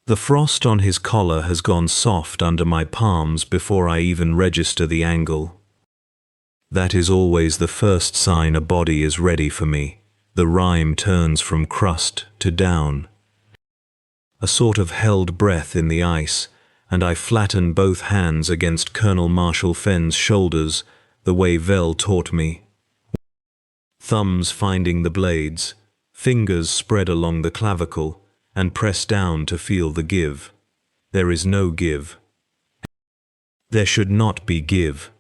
The frost on his collar has gone soft under my palms before I even register the angle. That is always the first sign a body is ready for me. The rime turns from crust to down. A sort of held breath in the ice, and I flatten both hands against Colonel Marshal Fenn's shoulders, the way Vel taught me. Thumbs finding the blades, fingers spread along the clavicle, and press down to feel the give. There is no give. There should not be give.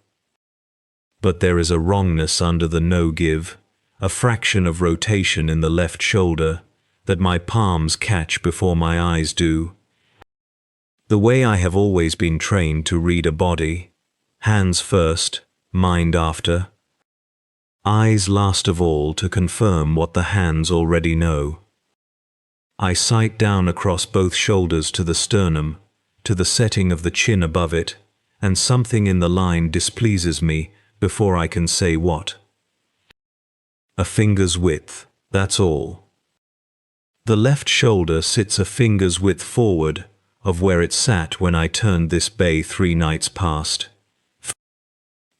But there is a wrongness under the no give, a fraction of rotation in the left shoulder, that my palms catch before my eyes do. The way I have always been trained to read a body, hands first, mind after, eyes last of all to confirm what the hands already know. I sight down across both shoulders to the sternum, to the setting of the chin above it, and something in the line displeases me before I can say what. A finger's width, that's all. The left shoulder sits a finger's width forward of where it sat when I turned this bay 3 nights past.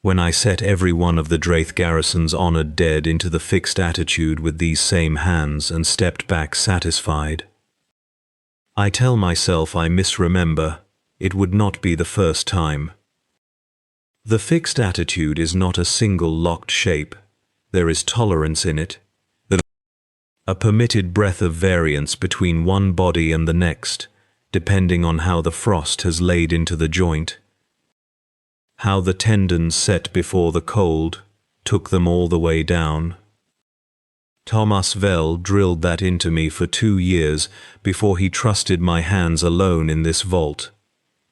When I set every one of the Draith garrison's honored dead into the fixed attitude with these same hands and stepped back satisfied. I tell myself I misremember, it would not be the first time. The fixed attitude is not a single locked shape, there is tolerance in it, a permitted breadth of variance between one body and the next, depending on how the frost has laid into the joint. How the tendons set before the cold took them all the way down. Thomas Vel drilled that into me for 2 years before he trusted my hands alone in this vault.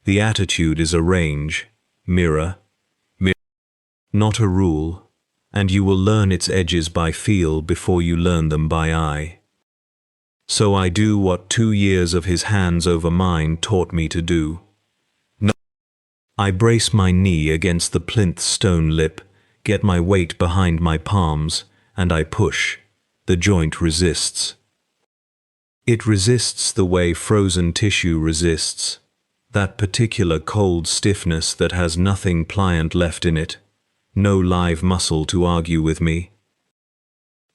The attitude is a range, mirror, not a rule, and you will learn its edges by feel before you learn them by eye. So I do what 2 years of his hands over mine taught me to do. I brace my knee against the plinth stone lip, get my weight behind my palms, and I push. The joint resists. It resists the way frozen tissue resists, that particular cold stiffness that has nothing pliant left in it, no live muscle to argue with me.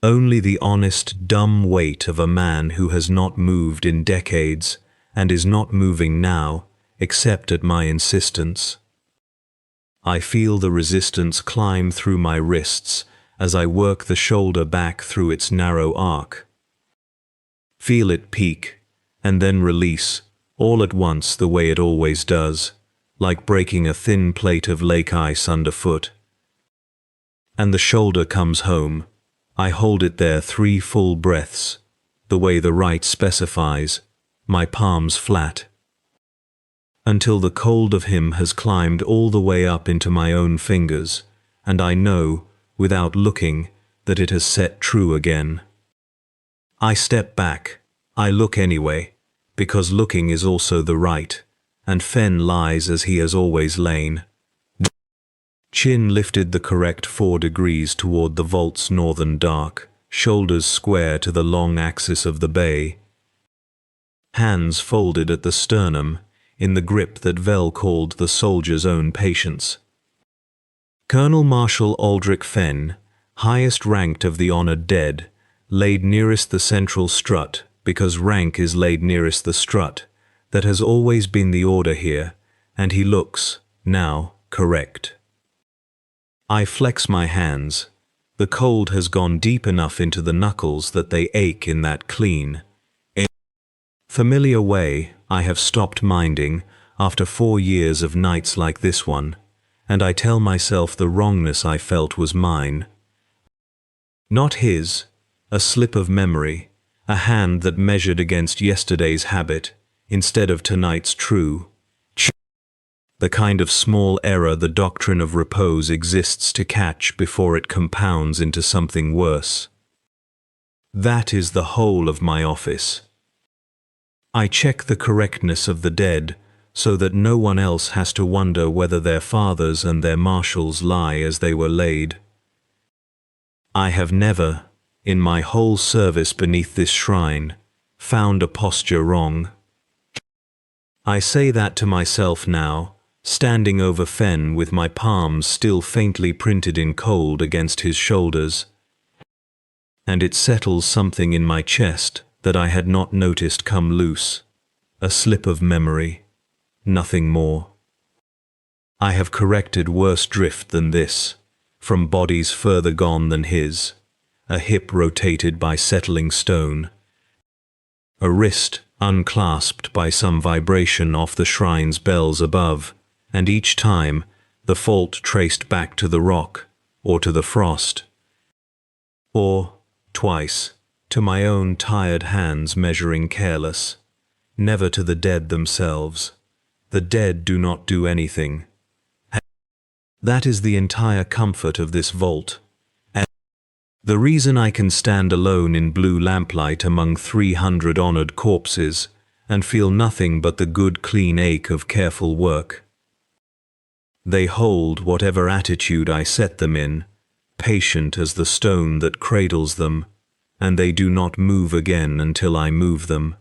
Only the honest, dumb weight of a man who has not moved in decades and is not moving now, except at my insistence. I feel the resistance climb through my wrists as I work the shoulder back through its narrow arc. Feel it peak, and then release, all at once the way it always does, like breaking a thin plate of lake ice underfoot. And the shoulder comes home. I hold it there 3 full breaths, the way the rite specifies, my palms flat, until the cold of him has climbed all the way up into my own fingers, and I know, without looking, that it has set true again. I step back. I look anyway, because looking is also the right, and Fenn lies as he has always lain. Chin lifted the correct 4 degrees toward the vault's northern dark, shoulders square to the long axis of the bay. Hands folded at the sternum, in the grip that Vel called the soldier's own patience. Colonel Marshal Aldrich Fenn, highest ranked of the honored dead, laid nearest the central strut, because rank is laid nearest the strut. That has always been the order here, and he looks, now, correct. I flex my hands. The cold has gone deep enough into the knuckles that they ache in that clean, familiar way I have stopped minding after 4 years of nights like this one, and I tell myself the wrongness I felt was mine. Not his, a slip of memory, a hand that measured against yesterday's habit instead of tonight's true. The kind of small error the doctrine of repose exists to catch before it compounds into something worse. That is the whole of my office. I check the correctness of the dead so that no one else has to wonder whether their fathers and their marshals lie as they were laid. I have never, in my whole service beneath this shrine, found a posture wrong. I say that to myself now, standing over Fen with my palms still faintly printed in cold against his shoulders. And it settles something in my chest that I had not noticed come loose. A slip of memory. Nothing more. I have corrected worse drift than this, from bodies further gone than his, a hip rotated by settling stone, a wrist unclasped by some vibration off the shrine's bells above, and each time the fault traced back to the rock, or to the frost, or, twice, to my own tired hands measuring careless, never to the dead themselves. The dead do not do anything. That is the entire comfort of this vault. And the reason I can stand alone in blue lamplight among 300 honored corpses and feel nothing but the good clean ache of careful work. They hold whatever attitude I set them in, patient as the stone that cradles them, and they do not move again until I move them.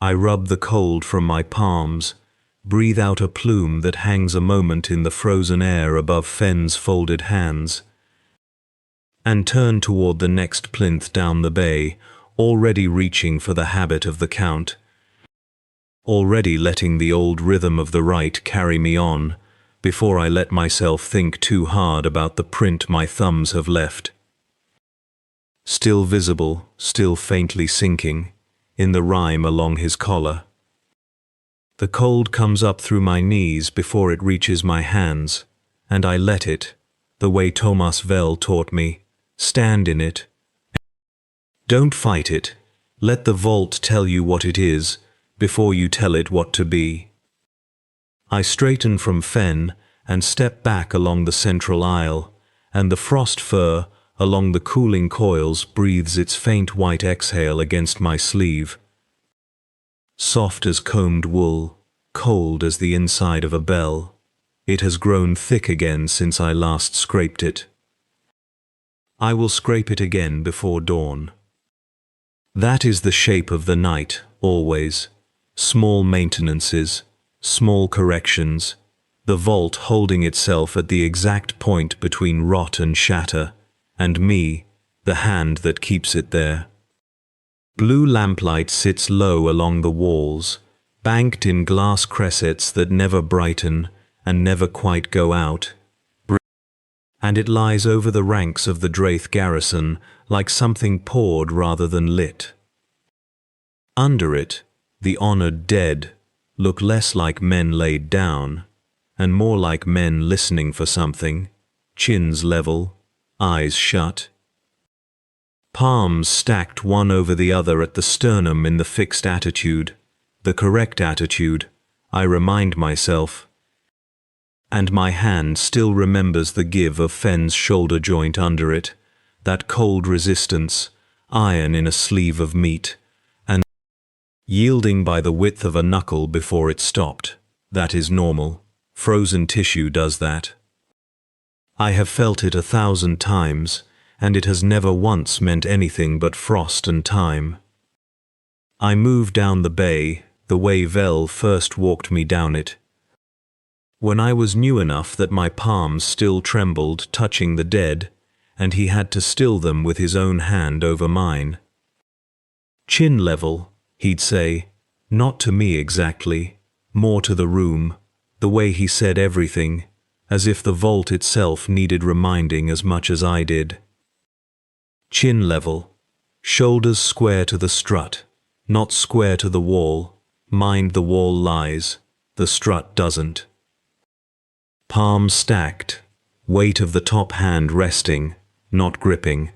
I rub the cold from my palms, breathe out a plume that hangs a moment in the frozen air above Fen's folded hands, and turn toward the next plinth down the bay, already reaching for the habit of the count, already letting the old rhythm of the rite carry me on, before I let myself think too hard about the print my thumbs have left. Still visible, still faintly sinking, in the rime along his collar. The cold comes up through my knees before it reaches my hands, and I let it, the way Thomas Vell taught me, stand in it. Don't fight it. Let the vault tell you what it is, before you tell it what to be. I straighten from Fen and step back along the central aisle, and the frost fur along the cooling coils breathes its faint white exhale against my sleeve. Soft as combed wool, cold as the inside of a bell, it has grown thick again since I last scraped it. I will scrape it again before dawn. That is the shape of the night, always. Small maintenances, small corrections, the vault holding itself at the exact point between rot and shatter, and me, the hand that keeps it there. Blue lamplight sits low along the walls, banked in glass cressets that never brighten and never quite go out, and it lies over the ranks of the Draith garrison like something poured rather than lit. Under it, the honored dead look less like men laid down, and more like men listening for something, chins level, eyes shut. Palms stacked one over the other at the sternum in the fixed attitude, the correct attitude, I remind myself, and my hand still remembers the give of Fen's shoulder joint under it, that cold resistance, iron in a sleeve of meat, and yielding by the width of a knuckle before it stopped. That is normal. Frozen tissue does that. I have felt it 1,000 times, and it has never once meant anything but frost and time. I move down the bay, the way Vell first walked me down it, when I was new enough that my palms still trembled touching the dead, and he had to still them with his own hand over mine. Chin level, he'd say, not to me exactly, more to the room, the way he said everything, as if the vault itself needed reminding as much as I did. Chin level, shoulders square to the strut, not square to the wall, mind the wall lies, the strut doesn't. Palms stacked, weight of the top hand resting, not gripping.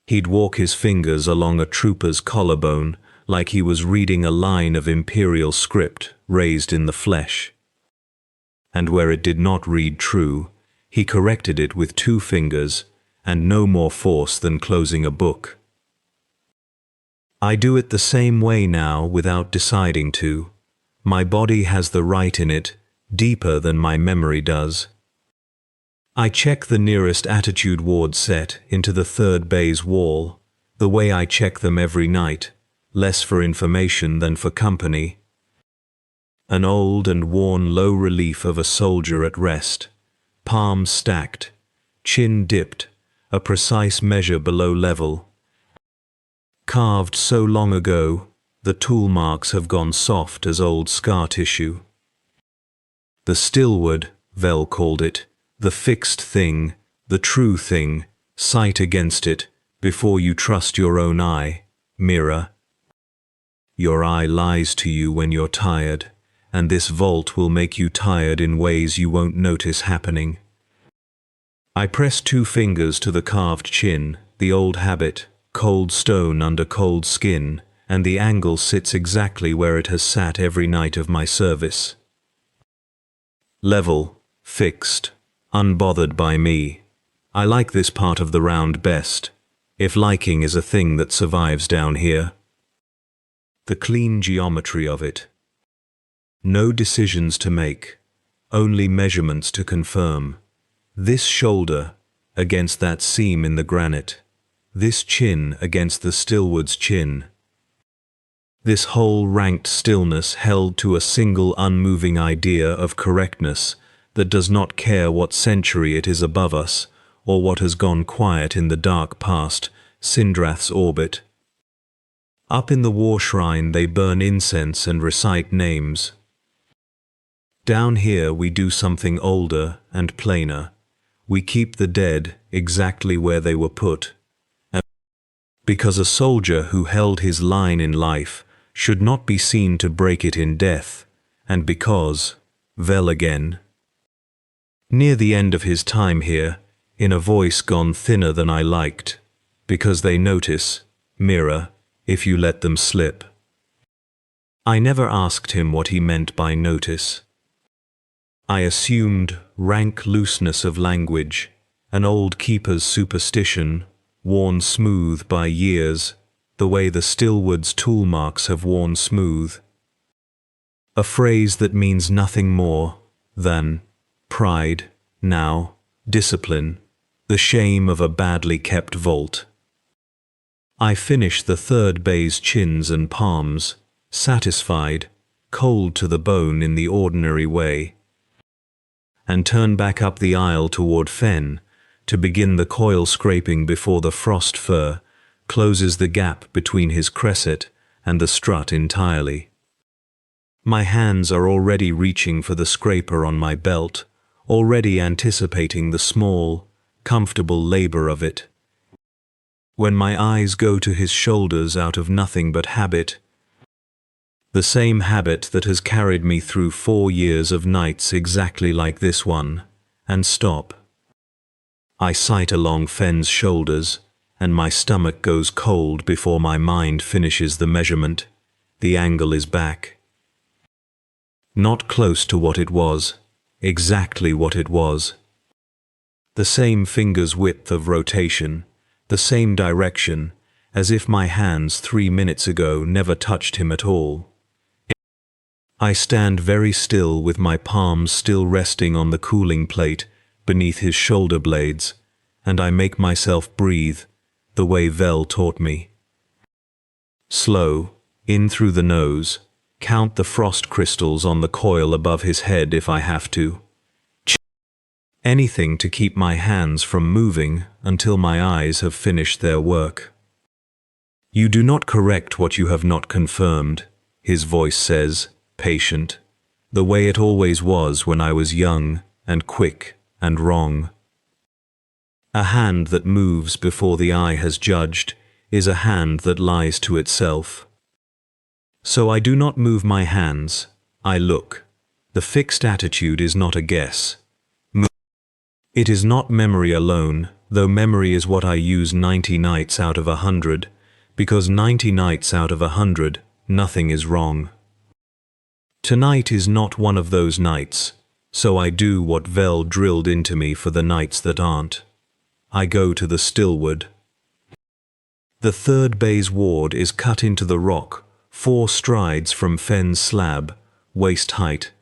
He'd walk his fingers along a trooper's collarbone like he was reading a line of Imperial script raised in the flesh. And where it did not read true, he corrected it with 2 fingers, and no more force than closing a book. I do it the same way now without deciding to. My body has the right in it, deeper than my memory does. I check the nearest attitude ward set into the 3rd bay's wall, the way I check them every night, less for information than for company, An old and worn low relief of a soldier at rest, palms stacked, chin dipped, a precise measure below level. Carved so long ago, the tool marks have gone soft as old scar tissue. The stillward, Vel called it, the fixed thing, the true thing, sight against it, before you trust your own eye, mirror. Your eye lies to you when you're tired, and this vault will make you tired in ways you won't notice happening. I press 2 fingers to the carved chin, the old habit, cold stone under cold skin, and the angle sits exactly where it has sat every night of my service. Level, fixed, unbothered by me. I like this part of the round best, if liking is a thing that survives down here. The clean geometry of it. No decisions to make, only measurements to confirm. This shoulder against that seam in the granite. This chin against the stillward's chin. This whole ranked stillness held to a single unmoving idea of correctness that does not care what century it is above us or what has gone quiet in the dark past, Sindrath's orbit. Up in the war shrine they burn incense and recite names. Down here we do something older and plainer. We keep the dead exactly where they were put. Because a soldier who held his line in life should not be seen to break it in death, and because, Vel again. Near the end of his time here, in a voice gone thinner than I liked, because they notice, mirror, if you let them slip. I never asked him what he meant by notice. I assumed rank looseness of language, an old keeper's superstition, worn smooth by years, the way the Stillward's tool marks have worn smooth. A phrase that means nothing more than pride, now, discipline, the shame of a badly kept vault. I finish the 3rd bay's chins and palms, satisfied, cold to the bone in the ordinary way, and turn back up the aisle toward Fen, to begin the coil scraping before the frost fur closes the gap between his cresset and the strut entirely. My hands are already reaching for the scraper on my belt, already anticipating the small, comfortable labor of it. When my eyes go to his shoulders out of nothing but habit, the same habit that has carried me through 4 years of nights exactly like this one, and stop. I sight along Fen's shoulders, and my stomach goes cold before my mind finishes the measurement. The angle is back. Not close to what it was, exactly what it was. The same finger's width of rotation, the same direction, as if my hands 3 minutes ago never touched him at all. I stand very still with my palms still resting on the cooling plate beneath his shoulder blades, and I make myself breathe the way Vel taught me. Slow, in through the nose, count the frost crystals on the coil above his head if I have to. Anything to keep my hands from moving until my eyes have finished their work. You do not correct what you have not confirmed, his voice says, patient, the way it always was when I was young and quick and wrong. A hand that moves before the eye has judged is a hand that lies to itself. So I do not move my hands, I look. The fixed attitude is not a guess. It is not memory alone, though memory is what I use 90 nights out of 100, because 90 nights out of 100, nothing is wrong. Tonight is not one of those nights, so I do what Vel drilled into me for the nights that aren't. I go to the Stillward. The 3rd bay's ward is cut into the rock, 4 strides from Fen's slab, waist height.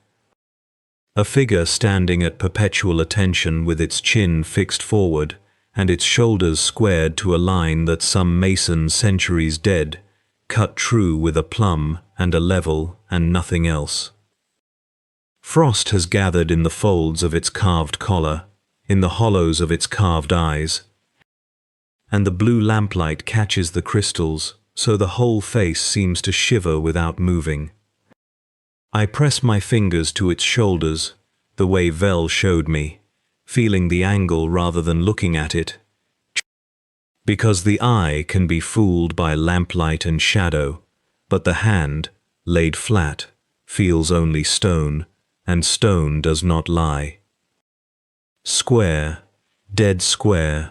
A figure standing at perpetual attention with its chin fixed forward and its shoulders squared to a line that some mason centuries dead cut true with a plumb and a level and nothing else. Frost has gathered in the folds of its carved collar, in the hollows of its carved eyes, and the blue lamplight catches the crystals, so the whole face seems to shiver without moving. I press my fingers to its shoulders, the way Vel showed me, feeling the angle rather than looking at it, because the eye can be fooled by lamplight and shadow, but the hand, laid flat, feels only stone, and stone does not lie. Square, dead square,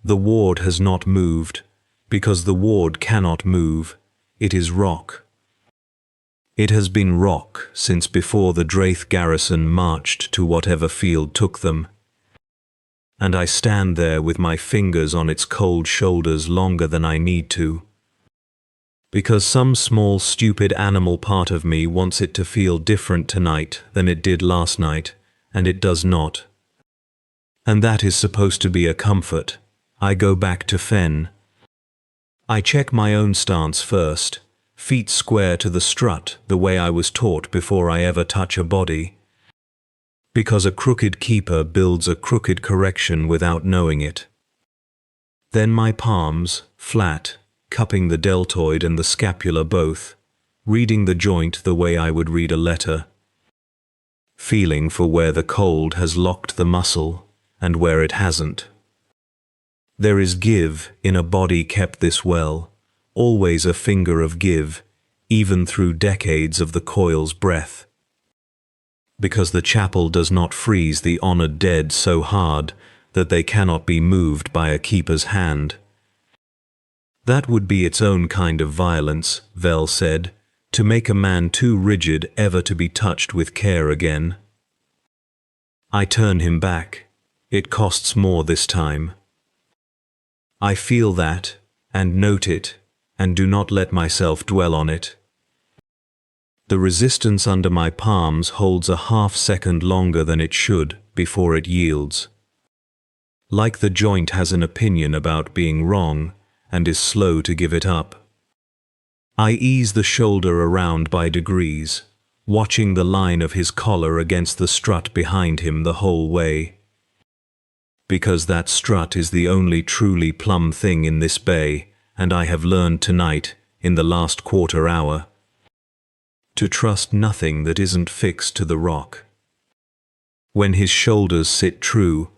the ward has not moved, because the ward cannot move, it is rock. It has been rock since before the Draith garrison marched to whatever field took them, and I stand there with my fingers on its cold shoulders longer than I need to, because some small stupid animal part of me wants it to feel different tonight than it did last night, and it does not. And that is supposed to be a comfort. I go back to Fen. I check my own stance first, feet square to the strut the way I was taught before I ever touch a body, because a crooked keeper builds a crooked correction without knowing it. Then my palms, flat, cupping the deltoid and the scapula both, reading the joint the way I would read a letter, feeling for where the cold has locked the muscle and where it hasn't. There is give in a body kept this well, always a finger of give, even through decades of the coil's breath, because the chapel does not freeze the honored dead so hard that they cannot be moved by a keeper's hand. That would be its own kind of violence, Vel said, to make a man too rigid ever to be touched with care again. I turn him back. It costs more this time. I feel that, and note it, and do not let myself dwell on it. The resistance under my palms holds a half-second longer than it should before it yields. Like the joint has an opinion about being wrong, and is slow to give it up. I ease the shoulder around by degrees, watching the line of his collar against the strut behind him the whole way, because that strut is the only truly plumb thing in this bay, and I have learned tonight, in the last quarter hour, to trust nothing that isn't fixed to the rock. When his shoulders sit true,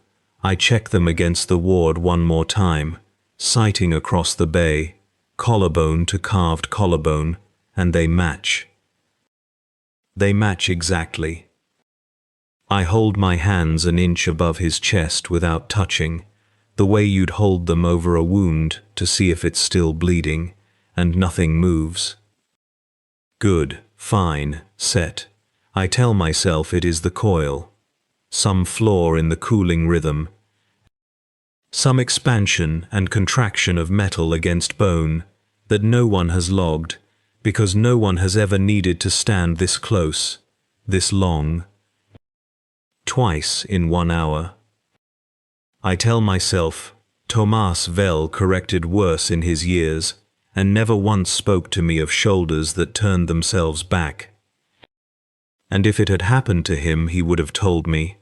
I check them against the ward one more time, sighting across the bay, collarbone to carved collarbone, and they match. They match exactly. I hold my hands an inch above his chest without touching, the way you'd hold them over a wound to see if it's still bleeding, and nothing moves. Good, fine, set. I tell myself it is the coil. Some flaw in the cooling rhythm. Some expansion and contraction of metal against bone that no one has logged, because no one has ever needed to stand this close, this long. Twice in 1 hour. I tell myself, Thomas Vel corrected worse in his years, and never once spoke to me of shoulders that turned themselves back. And if it had happened to him, he would have told me.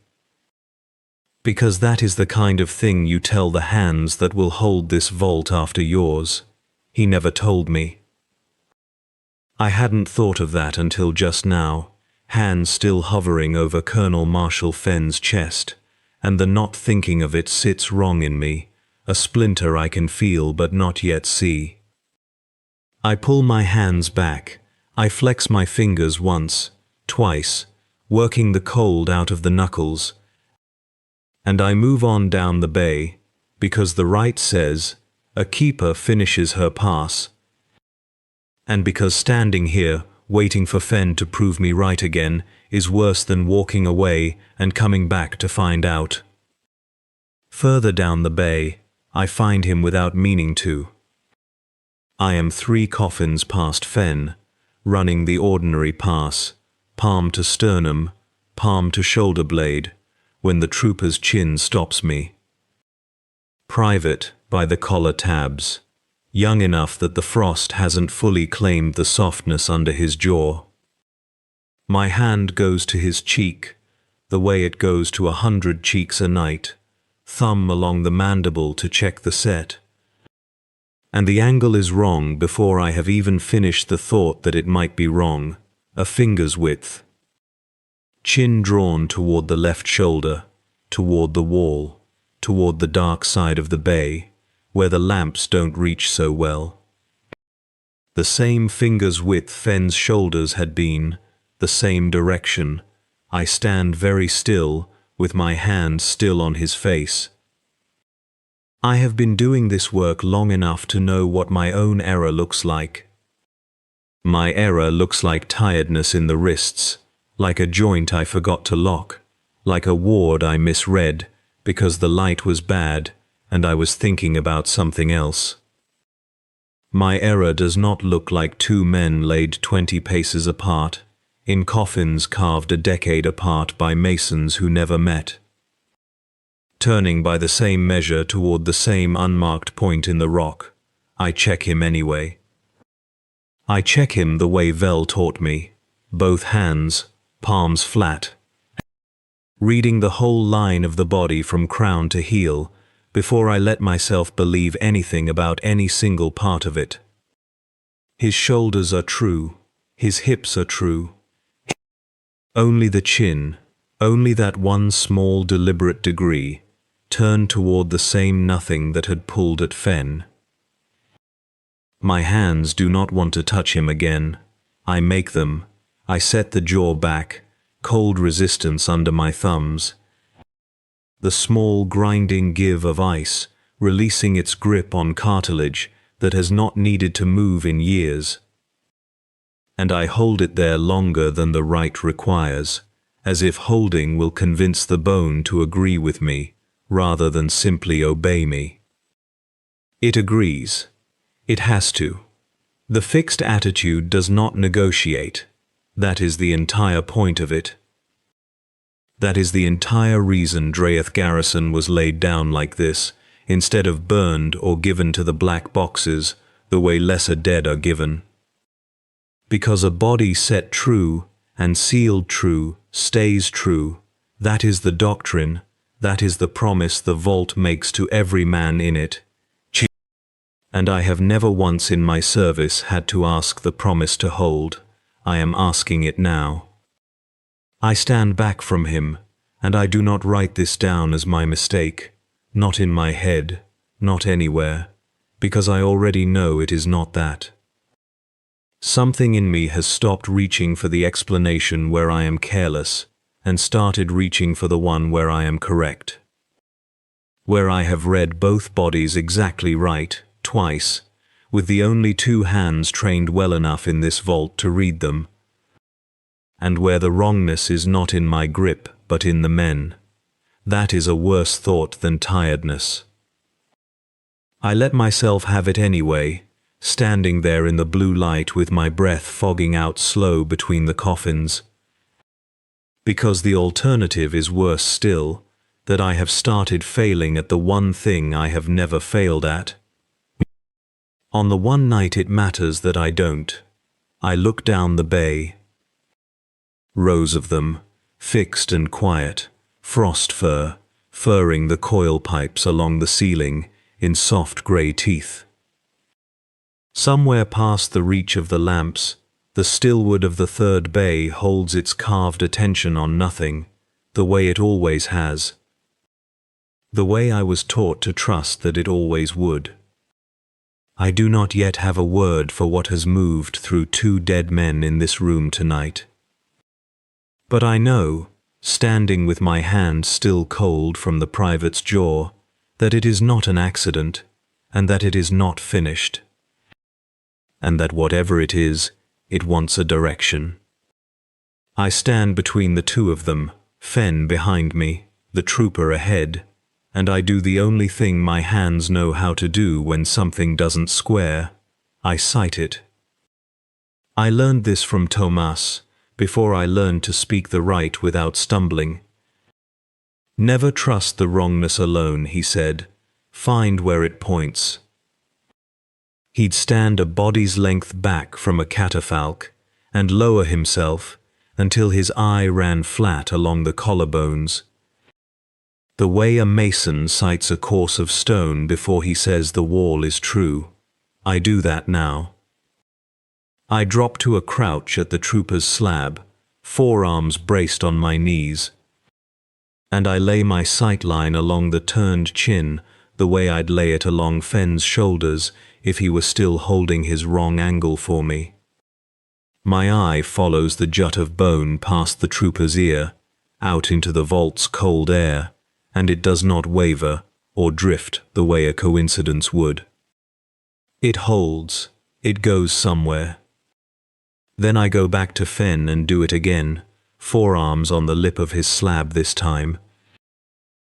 Because that is the kind of thing you tell the hands that will hold this vault after yours. He never told me. I hadn't thought of that until just now, hands still hovering over Colonel Marshal Fenn's chest, and the not thinking of it sits wrong in me, a splinter I can feel but not yet see. I pull my hands back, I flex my fingers once, twice, working the cold out of the knuckles, and I move on down the bay, because the rite says, a keeper finishes her pass, and because standing here, waiting for Fenn to prove me right again, is worse than walking away and coming back to find out. Further down the bay, I find him without meaning to. I am 3 coffins past Fenn, running the ordinary pass, palm to sternum, palm to shoulder blade, when the trooper's chin stops me. Private, by the collar tabs, young enough that the frost hasn't fully claimed the softness under his jaw. My hand goes to his cheek, the way it goes to 100 cheeks a night, thumb along the mandible to check the set. And the angle is wrong before I have even finished the thought that it might be wrong, a finger's width. Chin drawn toward the left shoulder, toward the wall, toward the dark side of the bay, where the lamps don't reach so well. The same finger's width Fenn's shoulders had been, the same direction. I stand very still, with my hand still on his face. I have been doing this work long enough to know what my own error looks like. My error looks like tiredness in the wrists, like a joint I forgot to lock, like a ward I misread because the light was bad and I was thinking about something else. My error does not look like two men laid 20 paces apart, in coffins carved a decade apart by masons who never met. Turning by the same measure toward the same unmarked point in the rock, I check him anyway. I check him the way Vel taught me, both hands, palms flat, reading the whole line of the body from crown to heel, before I let myself believe anything about any single part of it. His shoulders are true, his hips are true. Only the chin, only that one small deliberate degree, turned toward the same nothing that had pulled at Fenn. My hands do not want to touch him again. I make them. I set the jaw back, cold resistance under my thumbs. The small grinding give of ice, releasing its grip on cartilage that has not needed to move in years. And I hold it there longer than the rite requires, as if holding will convince the bone to agree with me, rather than simply obey me. It agrees. It has to. The fixed attitude does not negotiate. That is the entire point of it. That is the entire reason Draeth Garrison was laid down like this, instead of burned or given to the black boxes, the way lesser dead are given. Because a body set true and sealed true stays true. That is the doctrine, that is the promise the vault makes to every man in it. And I have never once in my service had to ask the promise to hold. I am asking it now. I stand back from him, and I do not write this down as my mistake, not in my head, not anywhere, because I already know it is not that. Something in me has stopped reaching for the explanation where I am careless, and started reaching for the one where I am correct. Where I have read both bodies exactly right, twice, with the only two hands trained well enough in this vault to read them, and where the wrongness is not in my grip but in the men. That is a worse thought than tiredness. I let myself have it anyway, standing there in the blue light with my breath fogging out slow between the coffins. Because the alternative is worse still, that I have started failing at the one thing I have never failed at. On the one night it matters that I don't. I look down the bay. Rows of them, fixed and quiet, frost fur, furring the coil pipes along the ceiling in soft grey teeth. Somewhere past the reach of the lamps, the stillwood of the third bay holds its carved attention on nothing, the way it always has. The way I was taught to trust that it always would. I do not yet have a word for what has moved through two dead men in this room tonight. But I know, standing with my hand still cold from the private's jaw, that it is not an accident, and that it is not finished. And that whatever it is, it wants a direction. I stand between the two of them, Fenn behind me, the trooper ahead, and I do the only thing my hands know how to do when something doesn't square. I sight it. I learned this from Tomas, before I learned to speak the right without stumbling. Never trust the wrongness alone, he said. Find where it points. He'd stand a body's length back from a catafalque and lower himself until his eye ran flat along the collarbones. The way a mason sights a course of stone before he says the wall is true. I do that now. I drop to a crouch at the trooper's slab, forearms braced on my knees, and I lay my sight line along the turned chin the way I'd lay it along Fenn's shoulders if he were still holding his wrong angle for me. My eye follows the jut of bone past the trooper's ear, out into the vault's cold air, and it does not waver or drift the way a coincidence would. It holds, it goes somewhere. Then I go back to Fenn and do it again, forearms on the lip of his slab this time.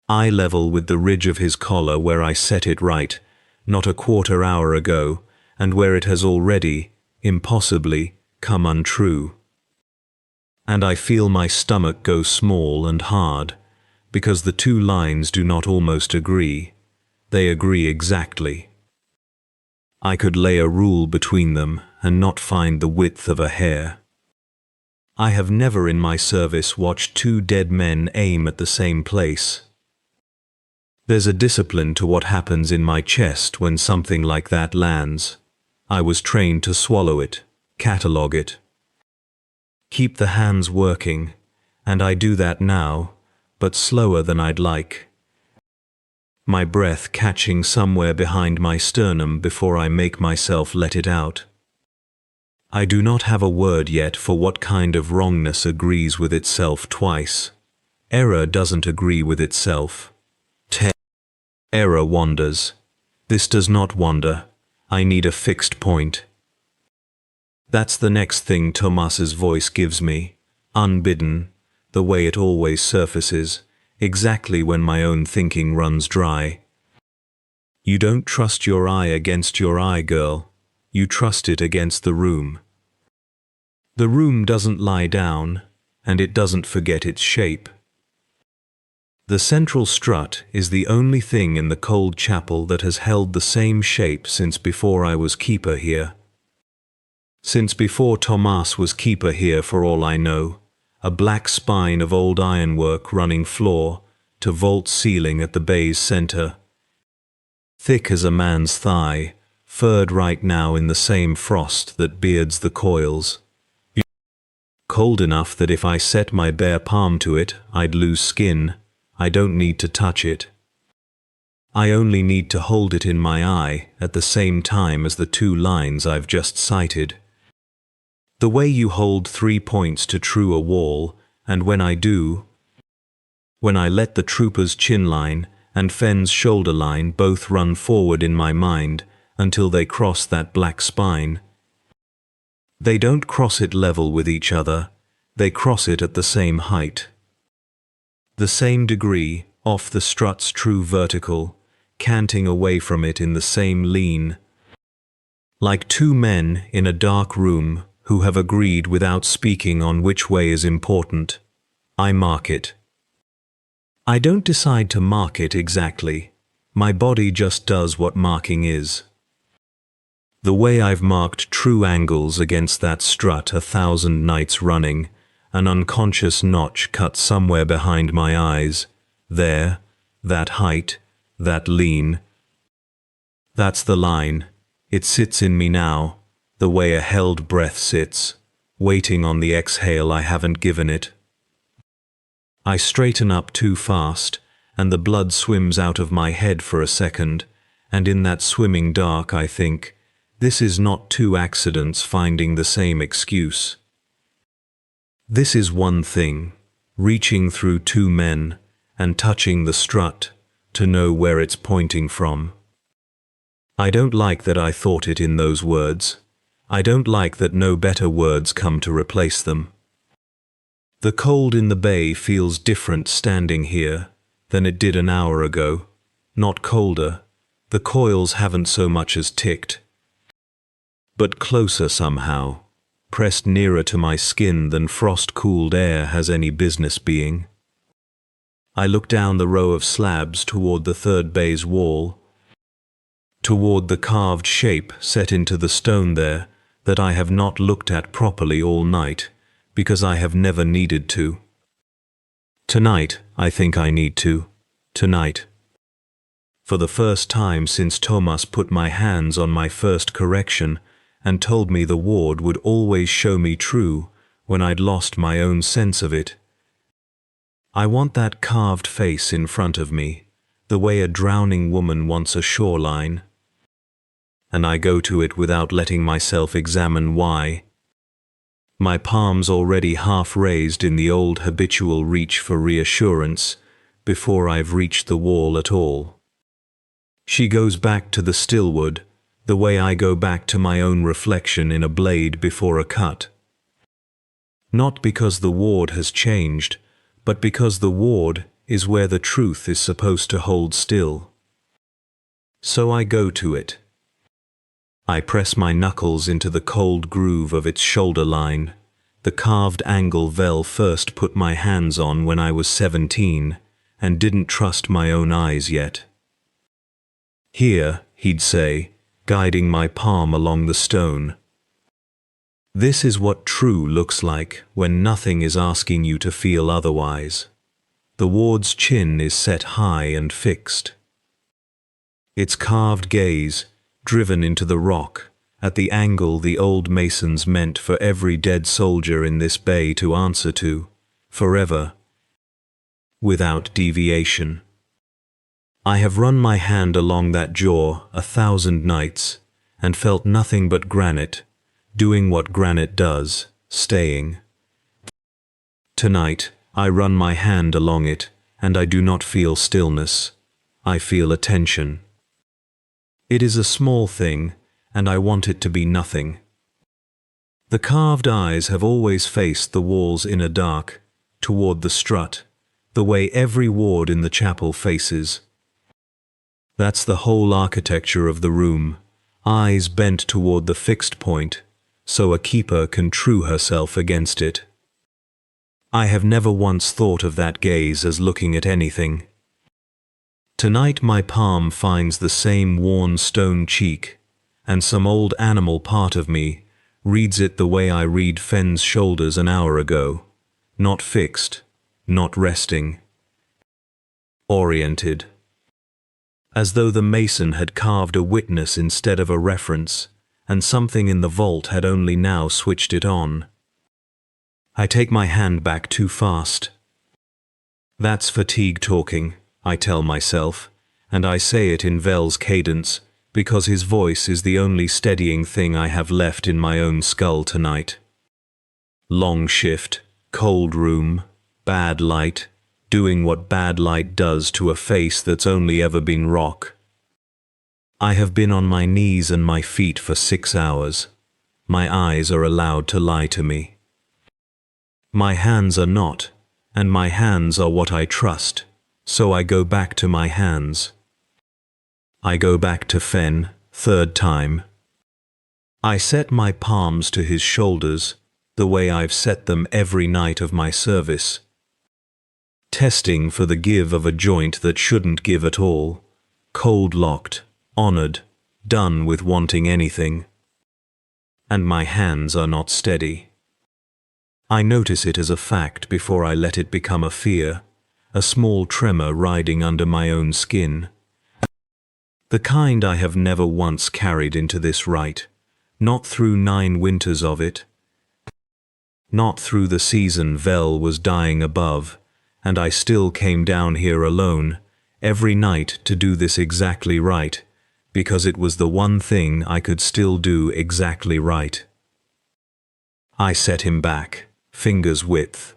Eye level with the ridge of his collar where I set it right, not a quarter hour ago, and where it has already, impossibly, come untrue. And I feel my stomach go small and hard, because the two lines do not almost agree. They agree exactly. I could lay a rule between them and not find the width of a hair. I have never in my service watched two dead men aim at the same place. There's a discipline to what happens in my chest when something like that lands. I was trained to swallow it, catalogue it. Keep the hands working, and I do that now, but slower than I'd like. My breath catching somewhere behind my sternum before I make myself let it out. I do not have a word yet for what kind of wrongness agrees with itself twice. Error doesn't agree with itself. Error wanders. This does not wander. I need a fixed point. That's the next thing Tomas's voice gives me, unbidden, the way it always surfaces, exactly when my own thinking runs dry. You don't trust your eye against your eye, girl. You trust it against the room. The room doesn't lie down, and it doesn't forget its shape. The central strut is the only thing in the cold chapel that has held the same shape since before I was keeper here. Since before Tomas was keeper here, for all I know, a black spine of old ironwork running floor to vault ceiling at the bay's center, thick as a man's thigh, furred right now in the same frost that beards the coils. Cold enough that if I set my bare palm to it, I'd lose skin. I don't need to touch it. I only need to hold it in my eye at the same time as the two lines I've just cited. The way you hold 3 points to true a wall, and when I do, when I let the trooper's chin line and Fenn's shoulder line both run forward in my mind until they cross that black spine. They don't cross it level with each other, they cross it at the same height. The same degree, off the strut's true vertical, canting away from it in the same lean. Like two men in a dark room who have agreed without speaking on which way is important. I mark it. I don't decide to mark it exactly. My body just does what marking is. The way I've marked true angles against that strut 1,000 nights running, an unconscious notch cut somewhere behind my eyes, there, that height, that lean. That's the line. It sits in me now, the way a held breath sits, waiting on the exhale I haven't given it. I straighten up too fast, and the blood swims out of my head for a second, and in that swimming dark I think, this is not two accidents finding the same excuse. This is one thing, reaching through two men and touching the strut to know where it's pointing from. I don't like that I thought it in those words. I don't like that no better words come to replace them. The cold in the bay feels different standing here than it did an hour ago. Not colder. The coils haven't so much as ticked. But closer somehow, pressed nearer to my skin than frost-cooled air has any business being. I look down the row of slabs toward the third bay's wall, toward the carved shape set into the stone there that I have not looked at properly all night, because I have never needed to. Tonight, I think I need to. Tonight. For the first time since Thomas put my hands on my first correction and told me the ward would always show me true when I'd lost my own sense of it. I want that carved face in front of me, the way a drowning woman wants a shoreline. And I go to it without letting myself examine why. My palms already half raised in the old habitual reach for reassurance before I've reached the wall at all. She goes back to the stillwood, the way I go back to my own reflection in a blade before a cut. Not because the ward has changed, but because the ward is where the truth is supposed to hold still. So I go to it. I press my knuckles into the cold groove of its shoulder line, the carved angle Vel first put my hands on when I was 17 and didn't trust my own eyes yet. Here, he'd say, guiding my palm along the stone. This is what true looks like when nothing is asking you to feel otherwise. The ward's chin is set high and fixed. Its carved gaze, driven into the rock, at the angle the old masons meant for every dead soldier in this bay to answer to, forever, without deviation. I have run my hand along that jaw 1,000 nights, and felt nothing but granite, doing what granite does, staying. Tonight, I run my hand along it, and I do not feel stillness. I feel attention. It is a small thing, and I want it to be nothing. The carved eyes have always faced the wall's inner dark, toward the strut, the way every ward in the chapel faces. That's the whole architecture of the room, eyes bent toward the fixed point, so a keeper can true herself against it. I have never once thought of that gaze as looking at anything. Tonight my palm finds the same worn stone cheek, and some old animal part of me reads it the way I read Fenn's shoulders an hour ago, not fixed, not resting, oriented. As though the mason had carved a witness instead of a reference, and something in the vault had only now switched it on. I take my hand back too fast. That's fatigue talking, I tell myself, and I say it in Vel's cadence, because his voice is the only steadying thing I have left in my own skull tonight. Long shift, cold room, bad light, doing what bad light does to a face that's only ever been rock. I have been on my knees and my feet for 6 hours. My eyes are allowed to lie to me. My hands are not, and my hands are what I trust, so I go back to my hands. I go back to Fenn, 3rd time. I set my palms to his shoulders, the way I've set them every night of my service. Testing for the give of a joint that shouldn't give at all, cold-locked, honored, done with wanting anything. And my hands are not steady. I notice it as a fact before I let it become a fear, a small tremor riding under my own skin. The kind I have never once carried into this rite, not through 9 winters of it, not through the season Vel was dying above, and I still came down here alone, every night to do this exactly right, because it was the one thing I could still do exactly right. I set him back, fingers width.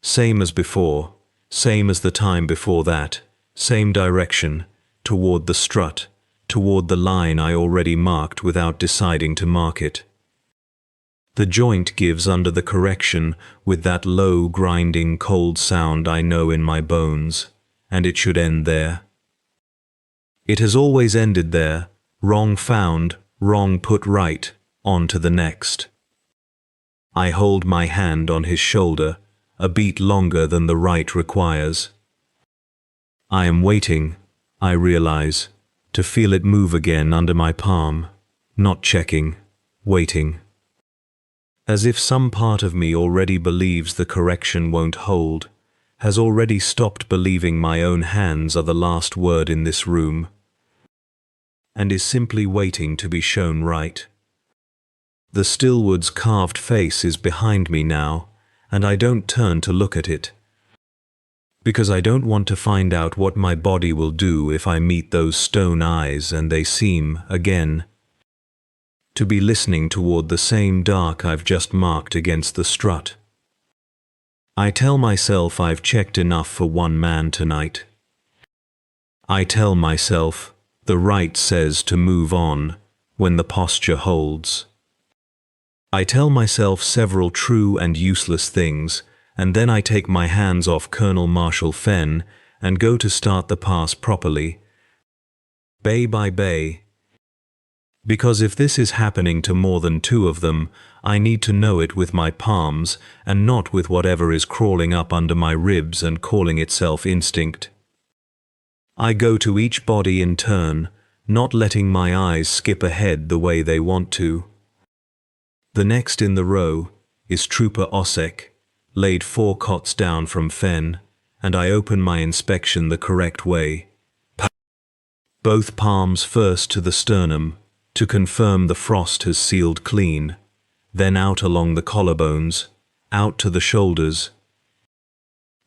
Same as before, same as the time before that, same direction, toward the strut, toward the line I already marked without deciding to mark it. The joint gives under the correction with that low, grinding, cold sound I know in my bones, and it should end there. It has always ended there, wrong found, wrong put right, on to the next. I hold my hand on his shoulder, a beat longer than the right requires. I am waiting, I realize, to feel it move again under my palm, not checking, waiting. As if some part of me already believes the correction won't hold, has already stopped believing my own hands are the last word in this room, and is simply waiting to be shown right. The Stillwood's carved face is behind me now, and I don't turn to look at it, because I don't want to find out what my body will do if I meet those stone eyes and they seem, again, to be listening toward the same dark I've just marked against the strut. I tell myself I've checked enough for one man tonight. I tell myself the right says to move on when the posture holds. I tell myself several true and useless things, and then I take my hands off Colonel Marshall Fenn and go to start the pass properly, bay by bay. Because if this is happening to more than two of them, I need to know it with my palms and not with whatever is crawling up under my ribs and calling itself instinct. I go to each body in turn, not letting my eyes skip ahead the way they want to. The next in the row is Trooper Osek, laid 4 cots down from Fenn, and I open my inspection the correct way. Both palms first to the sternum, to confirm the frost has sealed clean, then out along the collarbones, out to the shoulders,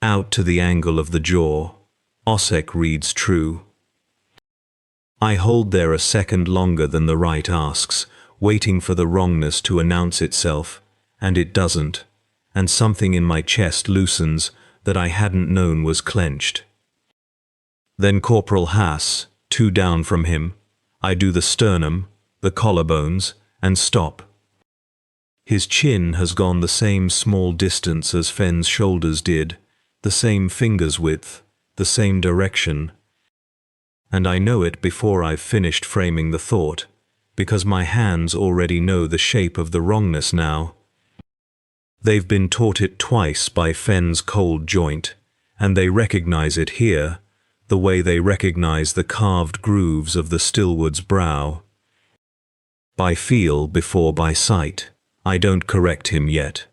out to the angle of the jaw. Osek reads true. I hold there a second longer than the right asks, waiting for the wrongness to announce itself, and it doesn't, and something in my chest loosens that I hadn't known was clenched. Then Corporal Haas, 2 down from him, I do the sternum, the collarbones, and stop. His chin has gone the same small distance as Fenn's shoulders did, the same finger's width, the same direction, and I know it before I've finished framing the thought, because my hands already know the shape of the wrongness now. They've been taught it twice by Fenn's cold joint, and they recognize it here, the way they recognize the carved grooves of the Stillwood's brow. By feel before by sight. I don't correct him yet.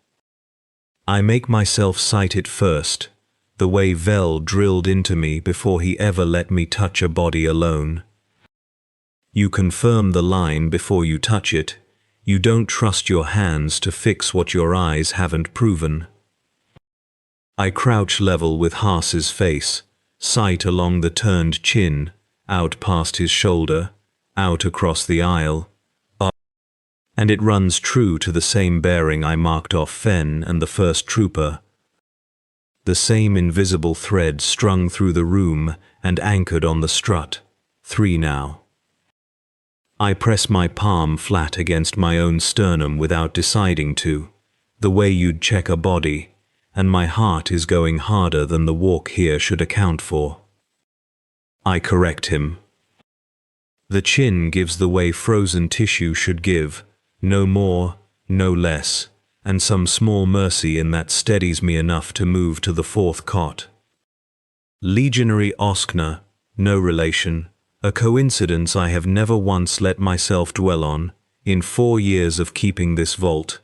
I make myself sight it first, the way Vel drilled into me before he ever let me touch a body alone. You confirm the line before you touch it. You don't trust your hands to fix what your eyes haven't proven. I crouch level with Haas's face, sight along the turned chin, out past his shoulder, out across the aisle, and it runs true to the same bearing I marked off Fenn and the first trooper. The same invisible thread strung through the room and anchored on the strut. 3 now. I press my palm flat against my own sternum without deciding to, the way you'd check a body, and my heart is going harder than the walk here should account for. I correct him. The chin gives the way frozen tissue should give, no more, no less, and some small mercy in that steadies me enough to move to the 4th cot. Legionary Oskner, no relation, a coincidence I have never once let myself dwell on, in 4 years of keeping this vault.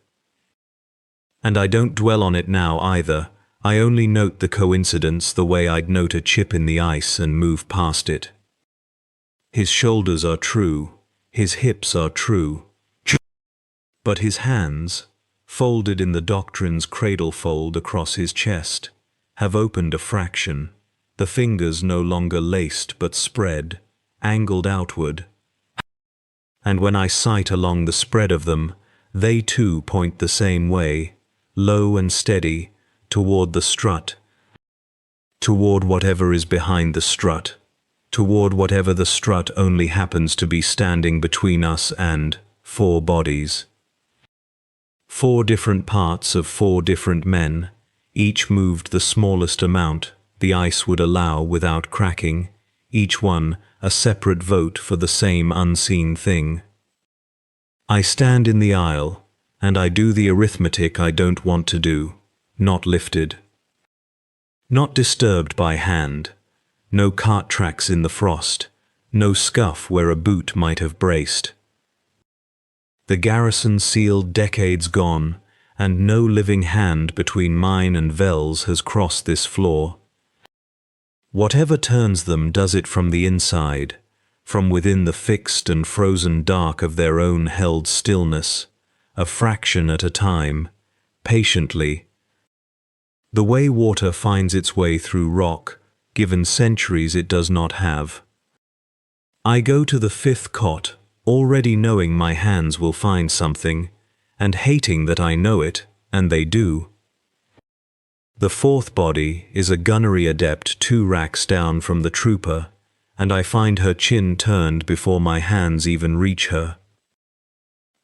And I don't dwell on it now either, I only note the coincidence the way I'd note a chip in the ice and move past it. His shoulders are true, his hips are true, but his hands, folded in the doctrine's cradle fold across his chest, have opened a fraction, the fingers no longer laced but spread, angled outward. And when I sight along the spread of them, they too point the same way, low and steady, toward the strut, toward whatever is behind the strut, toward whatever the strut only happens to be standing between us and 4 bodies. 4 different parts of 4 different men, each moved the smallest amount the ice would allow without cracking, each one a separate vote for the same unseen thing. I stand in the aisle, and I do the arithmetic I don't want to do, not lifted. Not disturbed by hand, no cart tracks in the frost, no scuff where a boot might have braced. The garrison sealed decades gone, and no living hand between mine and Vel's has crossed this floor. Whatever turns them does it from the inside, from within the fixed and frozen dark of their own held stillness, a fraction at a time, patiently. The way water finds its way through rock, given centuries it does not have. I go to the fifth cot, already knowing my hands will find something, and hating that I know it, and they do. The fourth body is a gunnery adept 2 racks down from the trooper, and I find her chin turned before my hands even reach her.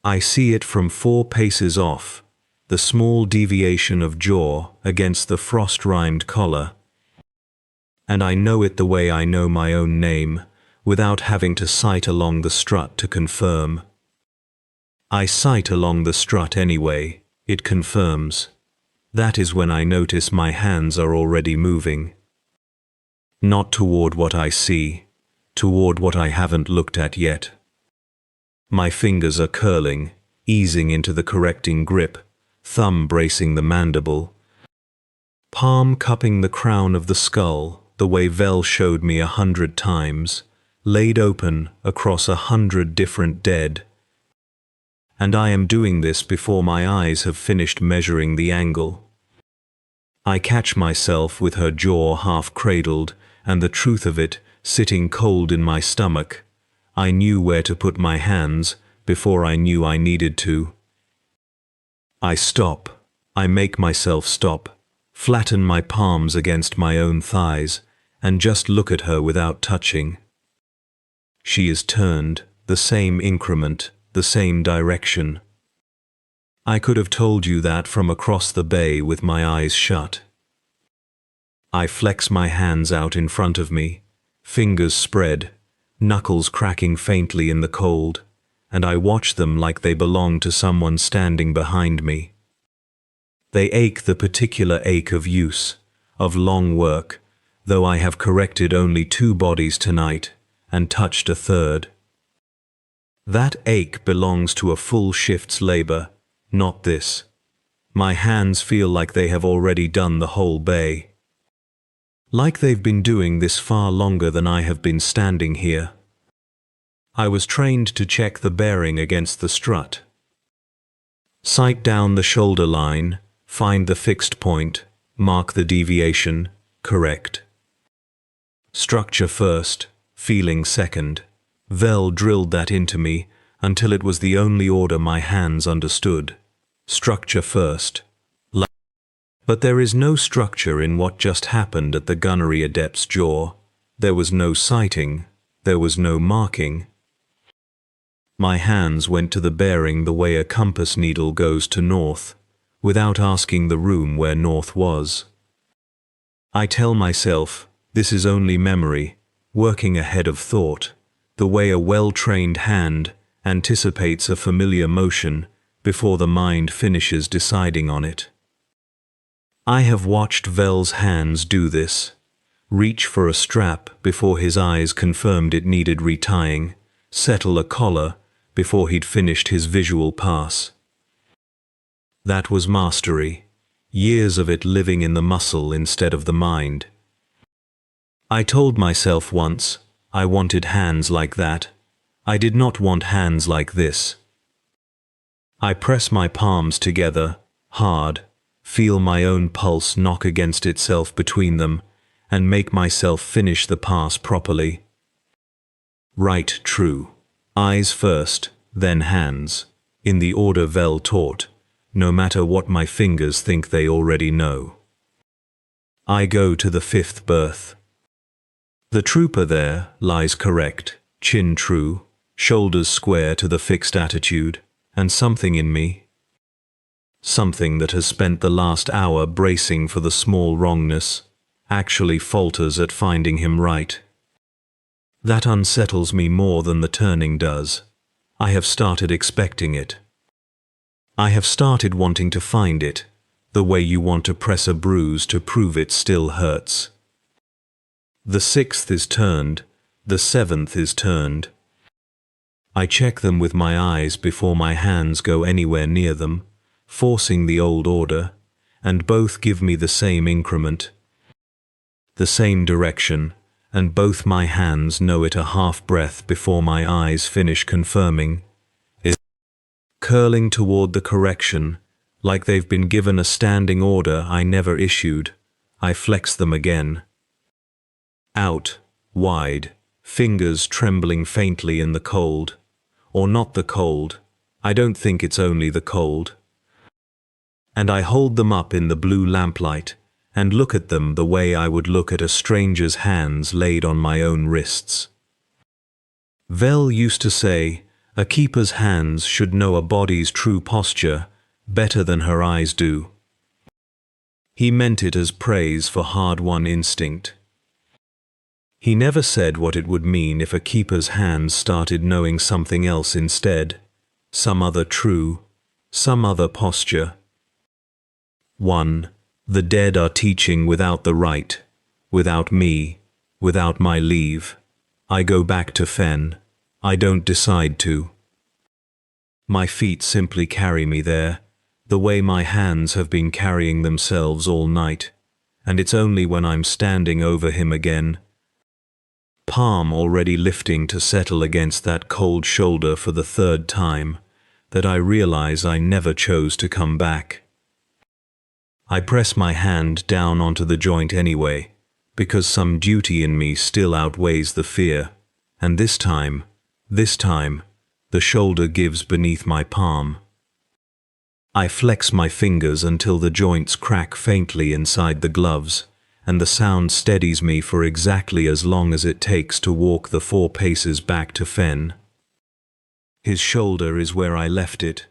I see it from 4 paces off, the small deviation of jaw against the frost-rimed collar, and I know it the way I know my own name, without having to sight along the strut to confirm. I sight along the strut anyway, it confirms. That is when I notice my hands are already moving. Not toward what I see, toward what I haven't looked at yet. My fingers are curling, easing into the correcting grip, thumb bracing the mandible, palm cupping the crown of the skull the way Vel showed me 100 times, laid open across 100 different dead. And I am doing this before my eyes have finished measuring the angle. I catch myself with her jaw half cradled, and the truth of it sitting cold in my stomach. I knew where to put my hands before I knew I needed to. I stop. I make myself stop, flatten my palms against my own thighs, and just look at her without touching. She is turned, the same increment, the same direction. I could have told you that from across the bay with my eyes shut. I flex my hands out in front of me, fingers spread, knuckles cracking faintly in the cold, and I watch them like they belong to someone standing behind me. They ache the particular ache of use, of long work, though I have corrected only 2 bodies tonight and touched a 3rd. That ache belongs to a full shift's labor, not this. My hands feel like they have already done the whole bay. Like they've been doing this far longer than I have been standing here. I was trained to check the bearing against the strut. Sight down the shoulder line, find the fixed point, mark the deviation, correct. Structure first, feeling second. Vel drilled that into me until it was the only order my hands understood. Structure first. But there is no structure in what just happened at the gunnery adept's jaw. There was no sighting. There was no marking. My hands went to the bearing the way a compass needle goes to north, without asking the room where north was. I tell myself, this is only memory, working ahead of thought, the way a well-trained hand anticipates a familiar motion before the mind finishes deciding on it. I have watched Vel's hands do this, reach for a strap before his eyes confirmed it needed retying, settle a collar before he'd finished his visual pass. That was mastery, years of it living in the muscle instead of the mind. I told myself once, I wanted hands like that. I did not want hands like this. I press my palms together, hard, feel my own pulse knock against itself between them, and make myself finish the pass properly. Right, true. Eyes first, then hands, in the order Vel taught, no matter what my fingers think they already know. I go to the 5th berth. The trooper there lies correct, chin true, shoulders square to the fixed attitude, and something in me, something that has spent the last hour bracing for the small wrongness, actually falters at finding him right. That unsettles me more than the turning does. I have started expecting it. I have started wanting to find it, the way you want to press a bruise to prove it still hurts. The 6th is turned, the 7th is turned. I check them with my eyes before my hands go anywhere near them, forcing the old order, and both give me the same increment, the same direction, and both my hands know it a half-breath before my eyes finish confirming, is curling toward the correction, like they've been given a standing order I never issued. I flex them again. Out, wide, fingers trembling faintly in the cold. Or not the cold. I don't think it's only the cold. And I hold them up in the blue lamplight, and look at them the way I would look at a stranger's hands laid on my own wrists. Vel used to say, a keeper's hands should know a body's true posture better than her eyes do. He meant it as praise for hard-won instinct. He never said what it would mean if a keeper's hands started knowing something else instead, some other posture. 1. The dead are teaching without the right, without me, without my leave. I go back to Fen. I don't decide to. My feet simply carry me there, the way my hands have been carrying themselves all night, and it's only when I'm standing over him again, palm already lifting to settle against that cold shoulder for the third time, that I realize I never chose to come back. I press my hand down onto the joint anyway, because some duty in me still outweighs the fear, and this time, the shoulder gives beneath my palm. I flex my fingers until the joints crack faintly inside the gloves, and the sound steadies me for exactly as long as it takes to walk the 4 paces back to Fen. His shoulder is where I left it.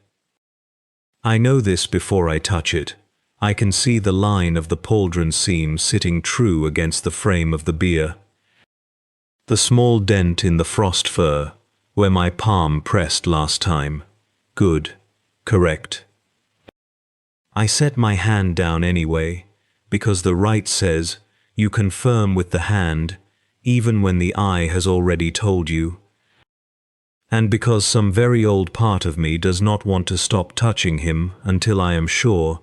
I know this before I touch it. I can see the line of the pauldron seam sitting true against the frame of the bier. The small dent in the frost fur, where my palm pressed last time. Good. Correct. I set my hand down anyway, because the rite says, you confirm with the hand, even when the eye has already told you. And because some very old part of me does not want to stop touching him until I am sure.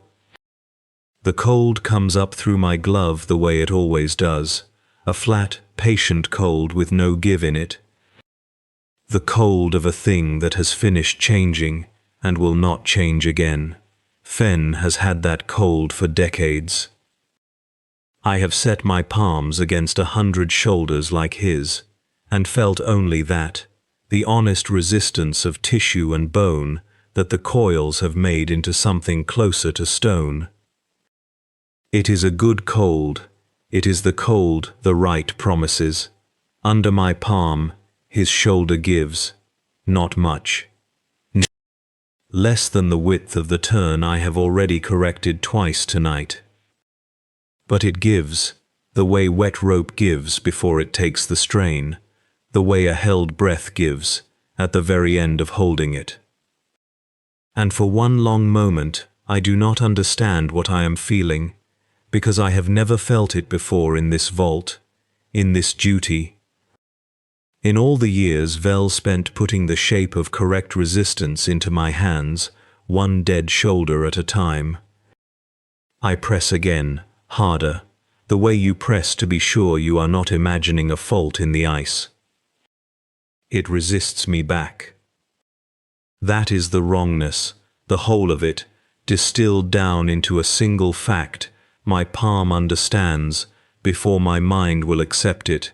The cold comes up through my glove the way it always does, a flat, patient cold with no give in it. The cold of a thing that has finished changing and will not change again. Fen has had that cold for decades. I have set my palms against 100 shoulders like his, and felt only that, the honest resistance of tissue and bone that the coils have made into something closer to stone. It is a good cold. It is the cold the rite promises. Under my palm, his shoulder gives. Not much. Less than the width of the turn I have already corrected twice tonight. But it gives, the way wet rope gives before it takes the strain, the way a held breath gives, at the very end of holding it. And for one long moment, I do not understand what I am feeling, because I have never felt it before in this vault, in this duty. In all the years Vel spent putting the shape of correct resistance into my hands, one dead shoulder at a time. I press again, harder, the way you press to be sure you are not imagining a fault in the ice. It resists me back. That is the wrongness, the whole of it, distilled down into a single fact my palm understands before my mind will accept it.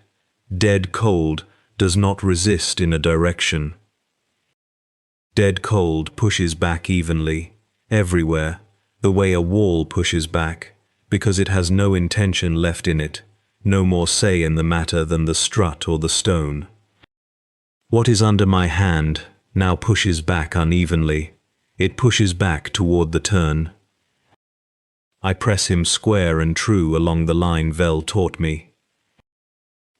Dead cold does not resist in a direction. Dead cold pushes back evenly, everywhere, the way a wall pushes back, because it has no intention left in it, no more say in the matter than the strut or the stone. What is under my hand now pushes back unevenly. It pushes back toward the turn. I press him square and true along the line Vel taught me.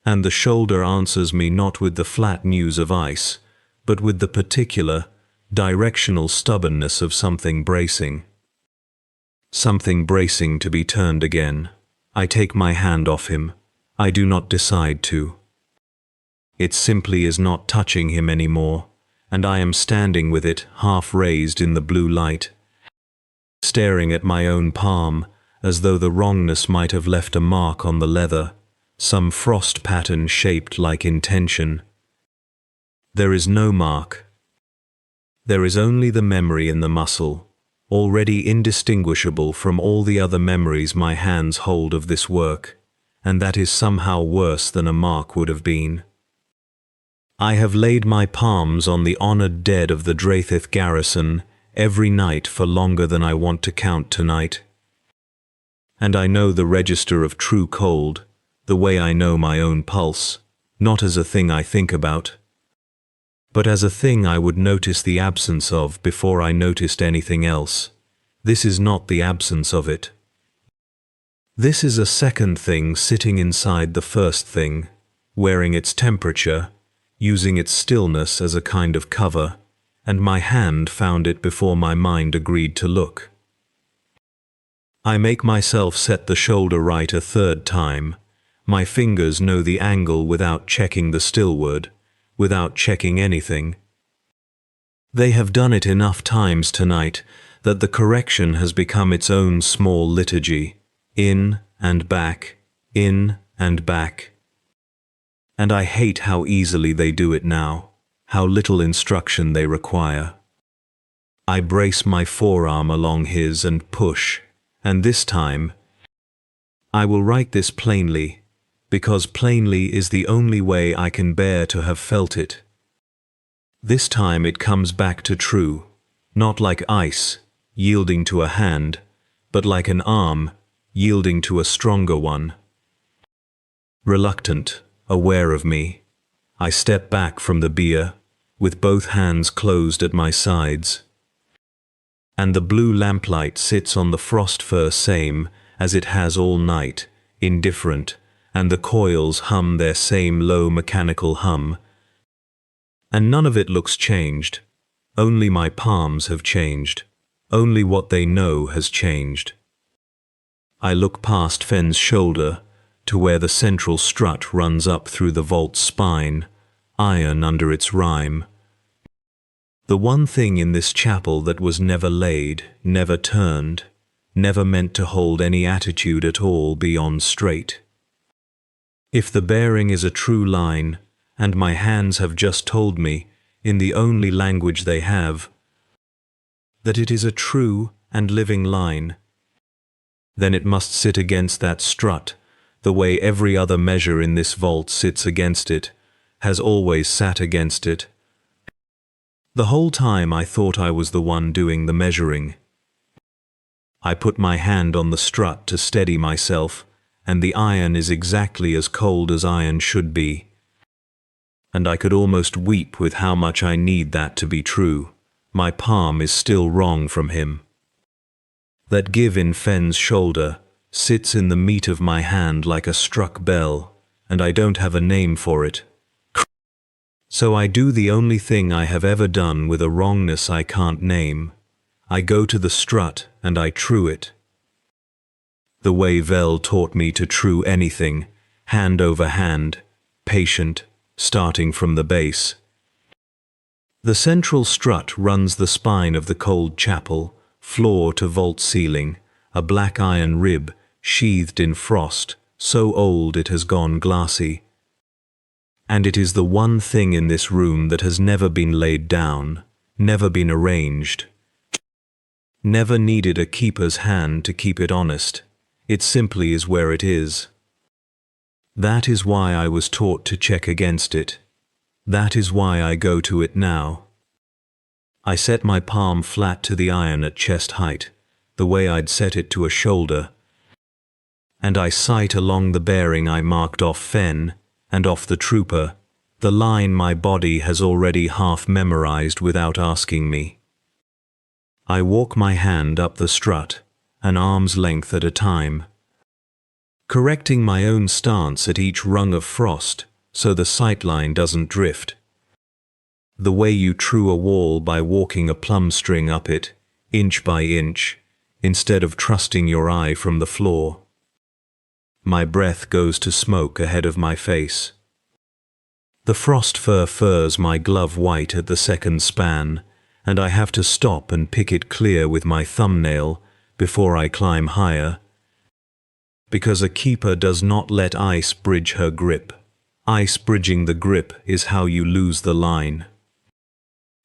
And the shoulder answers me not with the flat news of ice, but with the particular, directional stubbornness of something bracing. Something bracing to be turned again. I take my hand off him. I do not decide to. It simply is not touching him anymore, and I am standing with it half raised in the blue light. staring at my own palm, as though the wrongness might have left a mark on the leather, some frost pattern shaped like intention. There is no mark. There is only the memory in the muscle, already indistinguishable from all the other memories my hands hold of this work, and that is somehow worse than a mark would have been. I have laid my palms on the honored dead of the Drathith garrison every night for longer than I want to count tonight. And I know the register of true cold, the way I know my own pulse, not as a thing I think about, but as a thing I would notice the absence of before I noticed anything else. This is not the absence of it. This is a second thing sitting inside the first thing, wearing its temperature, using its stillness as a kind of cover, and my hand found it before my mind agreed to look. I make myself set the shoulder right a third time. My fingers know the angle without checking the stillword, without checking anything. They have done it enough times tonight that the correction has become its own small liturgy, in and back, in and back. And I hate how easily they do it now, how little instruction they require. I brace my forearm along his and push, and this time I will write this plainly, because plainly is the only way I can bear to have felt it. This time it comes back to true, not like ice, yielding to a hand, but like an arm, yielding to a stronger one. Reluctant, aware of me, I step back from the bier, with both hands closed at my sides. And the blue lamplight sits on the frost fur same as it has all night, indifferent, and the coils hum their same low mechanical hum. And none of it looks changed. Only my palms have changed. Only what they know has changed. I look past Fenn's shoulder to where the central strut runs up through the vault's spine, iron under its rime. The one thing in this chapel that was never laid, never turned, never meant to hold any attitude at all beyond straight. If the bearing is a true line, and my hands have just told me, in the only language they have, that it is a true and living line, then it must sit against that strut, the way every other measure in this vault sits against it, has always sat against it. The whole time I thought I was the one doing the measuring. I put my hand on the strut to steady myself, and the iron is exactly as cold as iron should be. And I could almost weep with how much I need that to be true. My palm is still wrong from him. That give in Fenn's shoulder sits in the meat of my hand like a struck bell, and I don't have a name for it. So I do the only thing I have ever done with a wrongness I can't name. I go to the strut and I true it. The way Vel taught me to true anything, hand over hand, patient, starting from the base. The central strut runs the spine of the cold chapel, floor to vault ceiling, a black iron rib sheathed in frost, so old it has gone glassy. And it is the one thing in this room that has never been laid down, never been arranged, never needed a keeper's hand to keep it honest. It simply is where it is. That is why I was taught to check against it. That is why I go to it now. I set my palm flat to the iron at chest height, the way I'd set it to a shoulder, and I sight along the bearing I marked off Fenn, and off the trooper, the line my body has already half memorized without asking me. I walk my hand up the strut, an arm's length at a time, correcting my own stance at each rung of frost so the sightline doesn't drift. The way you true a wall by walking a plumb string up it, inch by inch, instead of trusting your eye from the floor. My breath goes to smoke ahead of my face. The frost fur furs my glove white at the second span, and I have to stop and pick it clear with my thumbnail before I climb higher, because a keeper does not let ice bridge her grip. Ice bridging the grip is how you lose the line.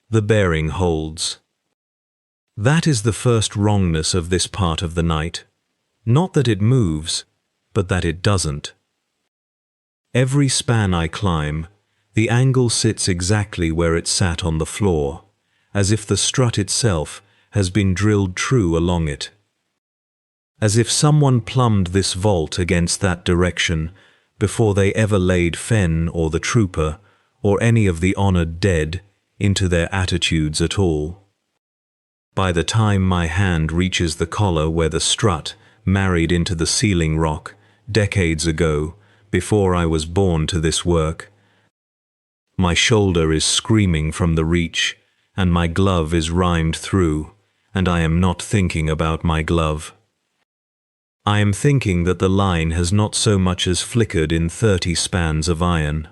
The bearing holds. That is the first wrongness of this part of the night. Not that it moves, but that it doesn't. Every span I climb, the angle sits exactly where it sat on the floor, as if the strut itself has been drilled true along it. As if someone plumbed this vault against that direction before they ever laid Fenn or the trooper, or any of the honored dead, into their attitudes at all. By the time my hand reaches the collar where the strut married into the ceiling rock decades ago, before I was born to this work, my shoulder is screaming from the reach, and my glove is rimed through, and I am not thinking about my glove. I am thinking that the line has not so much as flickered in 30 spans of iron.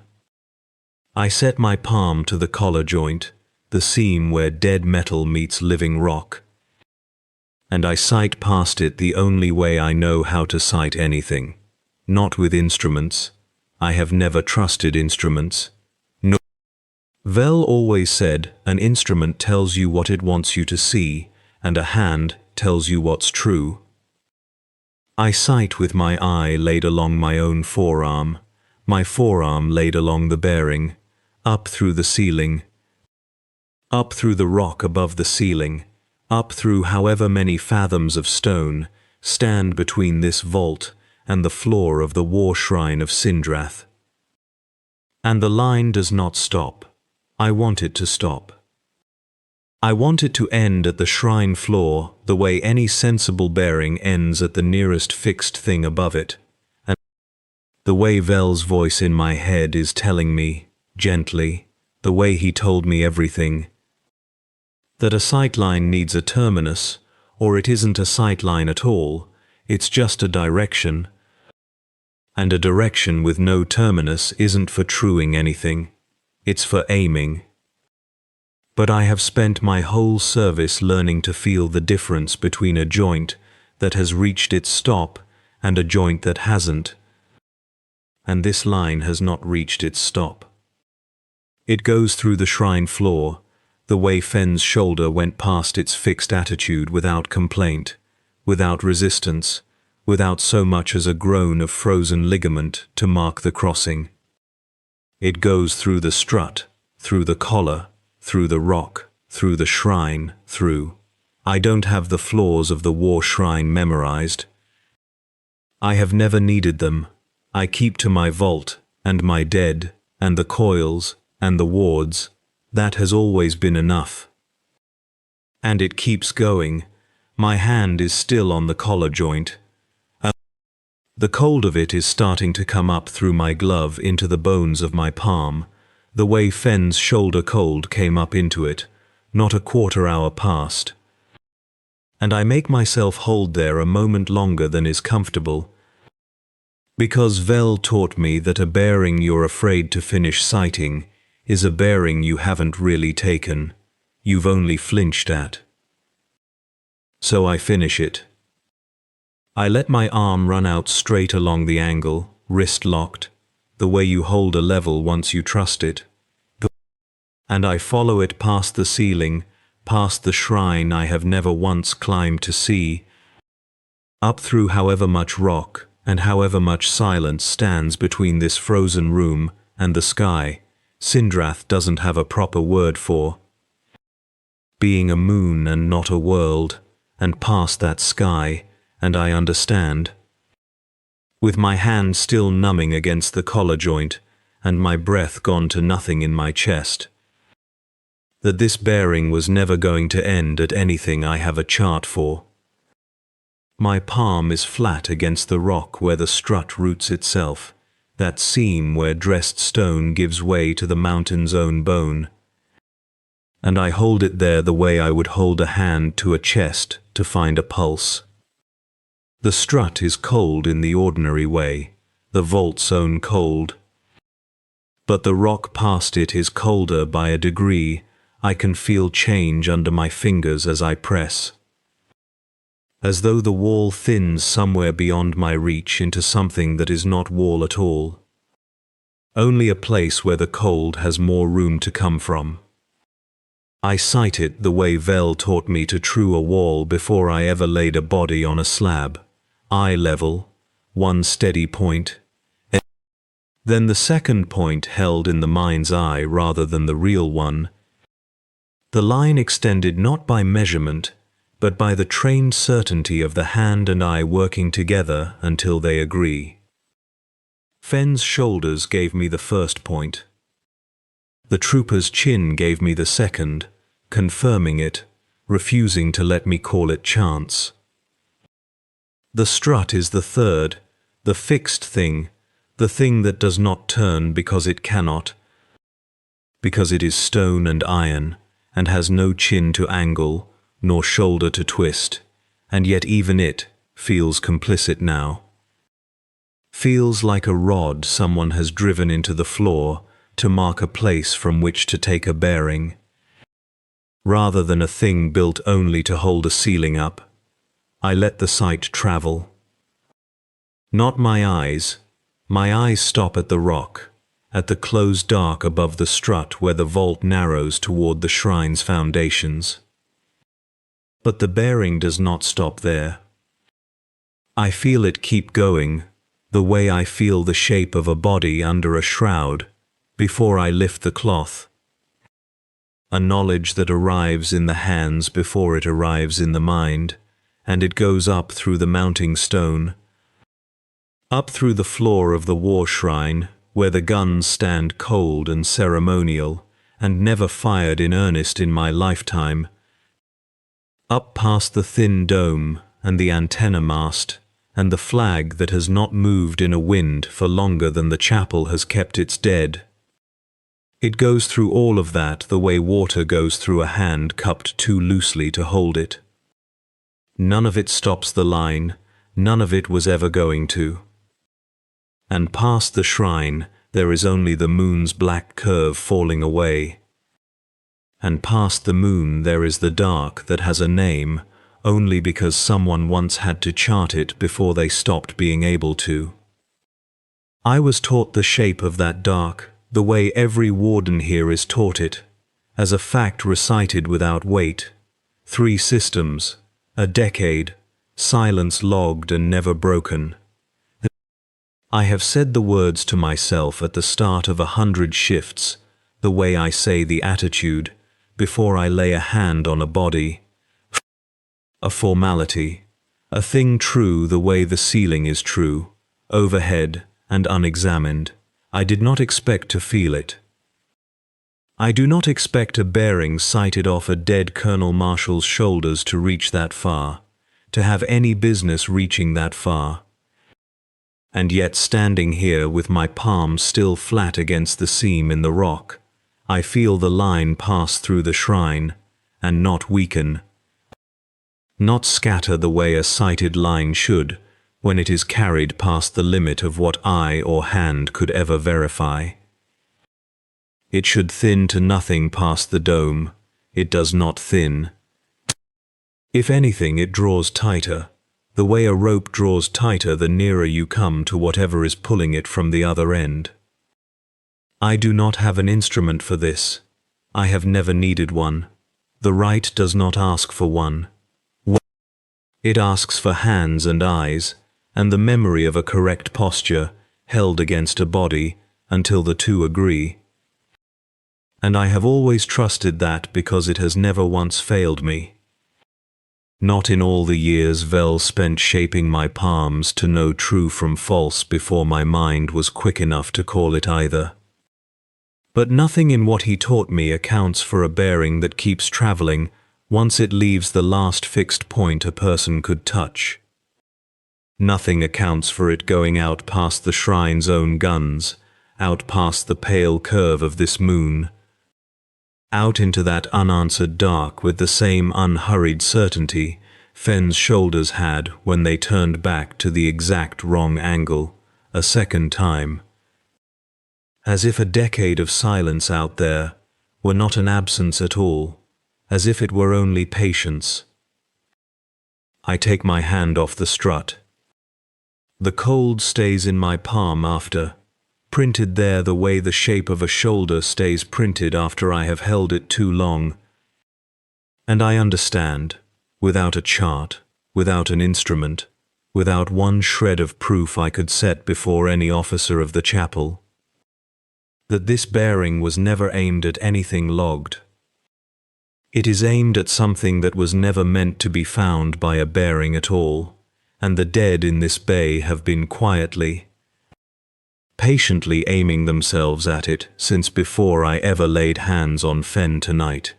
I set my palm to the collar joint, the seam where dead metal meets living rock, and I sight past it the only way I know how to sight anything. Not with instruments. I have never trusted instruments. No. Vel always said, an instrument tells you what it wants you to see, and a hand tells you what's true. I sight with my eye laid along my own forearm, my forearm laid along the bearing, up through the ceiling, up through the rock above the ceiling, up through however many fathoms of stone stand between this vault and the floor of the war shrine of Sindrath. And the line does not stop. I want it to stop. I want it to end at the shrine floor the way any sensible bearing ends at the nearest fixed thing above it, and the way Vel's voice in my head is telling me, gently, the way he told me everything, that a sightline needs a terminus, or it isn't a sightline at all, it's just a direction, and a direction with no terminus isn't for truing anything, it's for aiming. But I have spent my whole service learning to feel the difference between a joint that has reached its stop and a joint that hasn't, and this line has not reached its stop. It goes through the shrine floor, the way Fenn's shoulder went past its fixed attitude without complaint, without resistance, without so much as a groan of frozen ligament to mark the crossing. It goes through the strut, through the collar, through the rock, through the shrine, through. I don't have the floors of the war shrine memorized. I have never needed them. I keep to my vault, and my dead, and the coils, and the wards. That has always been enough. And it keeps going. My hand is still on the collar joint. The cold of it is starting to come up through my glove into the bones of my palm, the way Fenn's shoulder cold came up into it, not a quarter-hour past. And I make myself hold there a moment longer than is comfortable, because Vel taught me that a bearing you're afraid to finish sighting is a bearing you haven't really taken, you've only flinched at. So I finish it. I let my arm run out straight along the angle, wrist locked, the way you hold a level once you trust it. And I follow it past the ceiling, past the shrine I have never once climbed to see, up through however much rock and however much silence stands between this frozen room and the sky Sindrath doesn't have a proper word for. Being a moon and not a world, and past that sky, and I understand. With my hand still numbing against the collar joint, and my breath gone to nothing in my chest, that this bearing was never going to end at anything I have a chart for. My palm is flat against the rock where the strut roots itself, that seam where dressed stone gives way to the mountain's own bone, and I hold it there the way I would hold a hand to a chest to find a pulse. The strut is cold in the ordinary way, the vault's own cold. But the rock past it is colder by a degree I can feel change under my fingers as I press. as though the wall thins somewhere beyond my reach into something that is not wall at all. Only a place where the cold has more room to come from. I sight it the way Vel taught me to true a wall before I ever laid a body on a slab. Eye level, one steady point. Then the second point held in the mind's eye rather than the real one. The line extended not by measurement, but by the trained certainty of the hand and eye working together until they agree. Fenn's shoulders gave me the first point. The trooper's chin gave me the second, confirming it, refusing to let me call it chance. The strut is the third, the fixed thing, the thing that does not turn because it cannot, because it is stone and iron, and has no chin to angle, nor shoulder to twist, and yet even it feels complicit now. Feels like a rod someone has driven into the floor to mark a place from which to take a bearing, rather than a thing built only to hold a ceiling up. I let the sight travel. Not my eyes. My eyes stop at the rock, at the closed dark above the strut where the vault narrows toward the shrine's foundations. But the bearing does not stop there. I feel it keep going, the way I feel the shape of a body under a shroud, before I lift the cloth. A knowledge that arrives in the hands before it arrives in the mind, and it goes up through the mounting stone, up through the floor of the war shrine, where the guns stand cold and ceremonial, and never fired in earnest in my lifetime, up past the thin dome and the antenna mast, and the flag that has not moved in a wind for longer than the chapel has kept its dead. It goes through all of that the way water goes through a hand cupped too loosely to hold it. None of it stops the line, none of it was ever going to. And past the shrine there is only the moon's black curve falling away. And past the moon there is the dark that has a name, only because someone once had to chart it before they stopped being able to. I was taught the shape of that dark, the way every warden here is taught it, as a fact recited without weight. 3 systems, a decade, silence logged and never broken. I have said the words to myself at the start of 100 shifts, the way I say the attitude, before I lay a hand on a body. A formality, a thing true the way the ceiling is true, overhead and unexamined. I did not expect to feel it. I do not expect a bearing sighted off a dead Colonel Marshall's shoulders to reach that far, to have any business reaching that far. And yet standing here with my palms still flat against the seam in the rock, I feel the line pass through the shrine, and not weaken, not scatter the way a sighted line should, when it is carried past the limit of what eye or hand could ever verify. It should thin to nothing past the dome. It does not thin. If anything, it draws tighter, the way a rope draws tighter the nearer you come to whatever is pulling it from the other end. I do not have an instrument for this. I have never needed one. The rite does not ask for one. It asks for hands and eyes, and the memory of a correct posture, held against a body, until the two agree. And I have always trusted that because it has never once failed me. Not in all the years Vel spent shaping my palms to know true from false before my mind was quick enough to call it either. But nothing in what he taught me accounts for a bearing that keeps traveling once it leaves the last fixed point a person could touch. Nothing accounts for it going out past the shrine's own guns, out past the pale curve of this moon, out into that unanswered dark with the same unhurried certainty Fenn's shoulders had when they turned back to the exact wrong angle, a second time. As if a decade of silence out there were not an absence at all, as if it were only patience. I take my hand off the strut. The cold stays in my palm after, printed there the way the shape of a shoulder stays printed after I have held it too long. And I understand, without a chart, without an instrument, without one shred of proof I could set before any officer of the chapel, that this bearing was never aimed at anything logged. It is aimed at something that was never meant to be found by a bearing at all, and the dead in this bay have been quietly, patiently aiming themselves at it since before I ever laid hands on Fen tonight.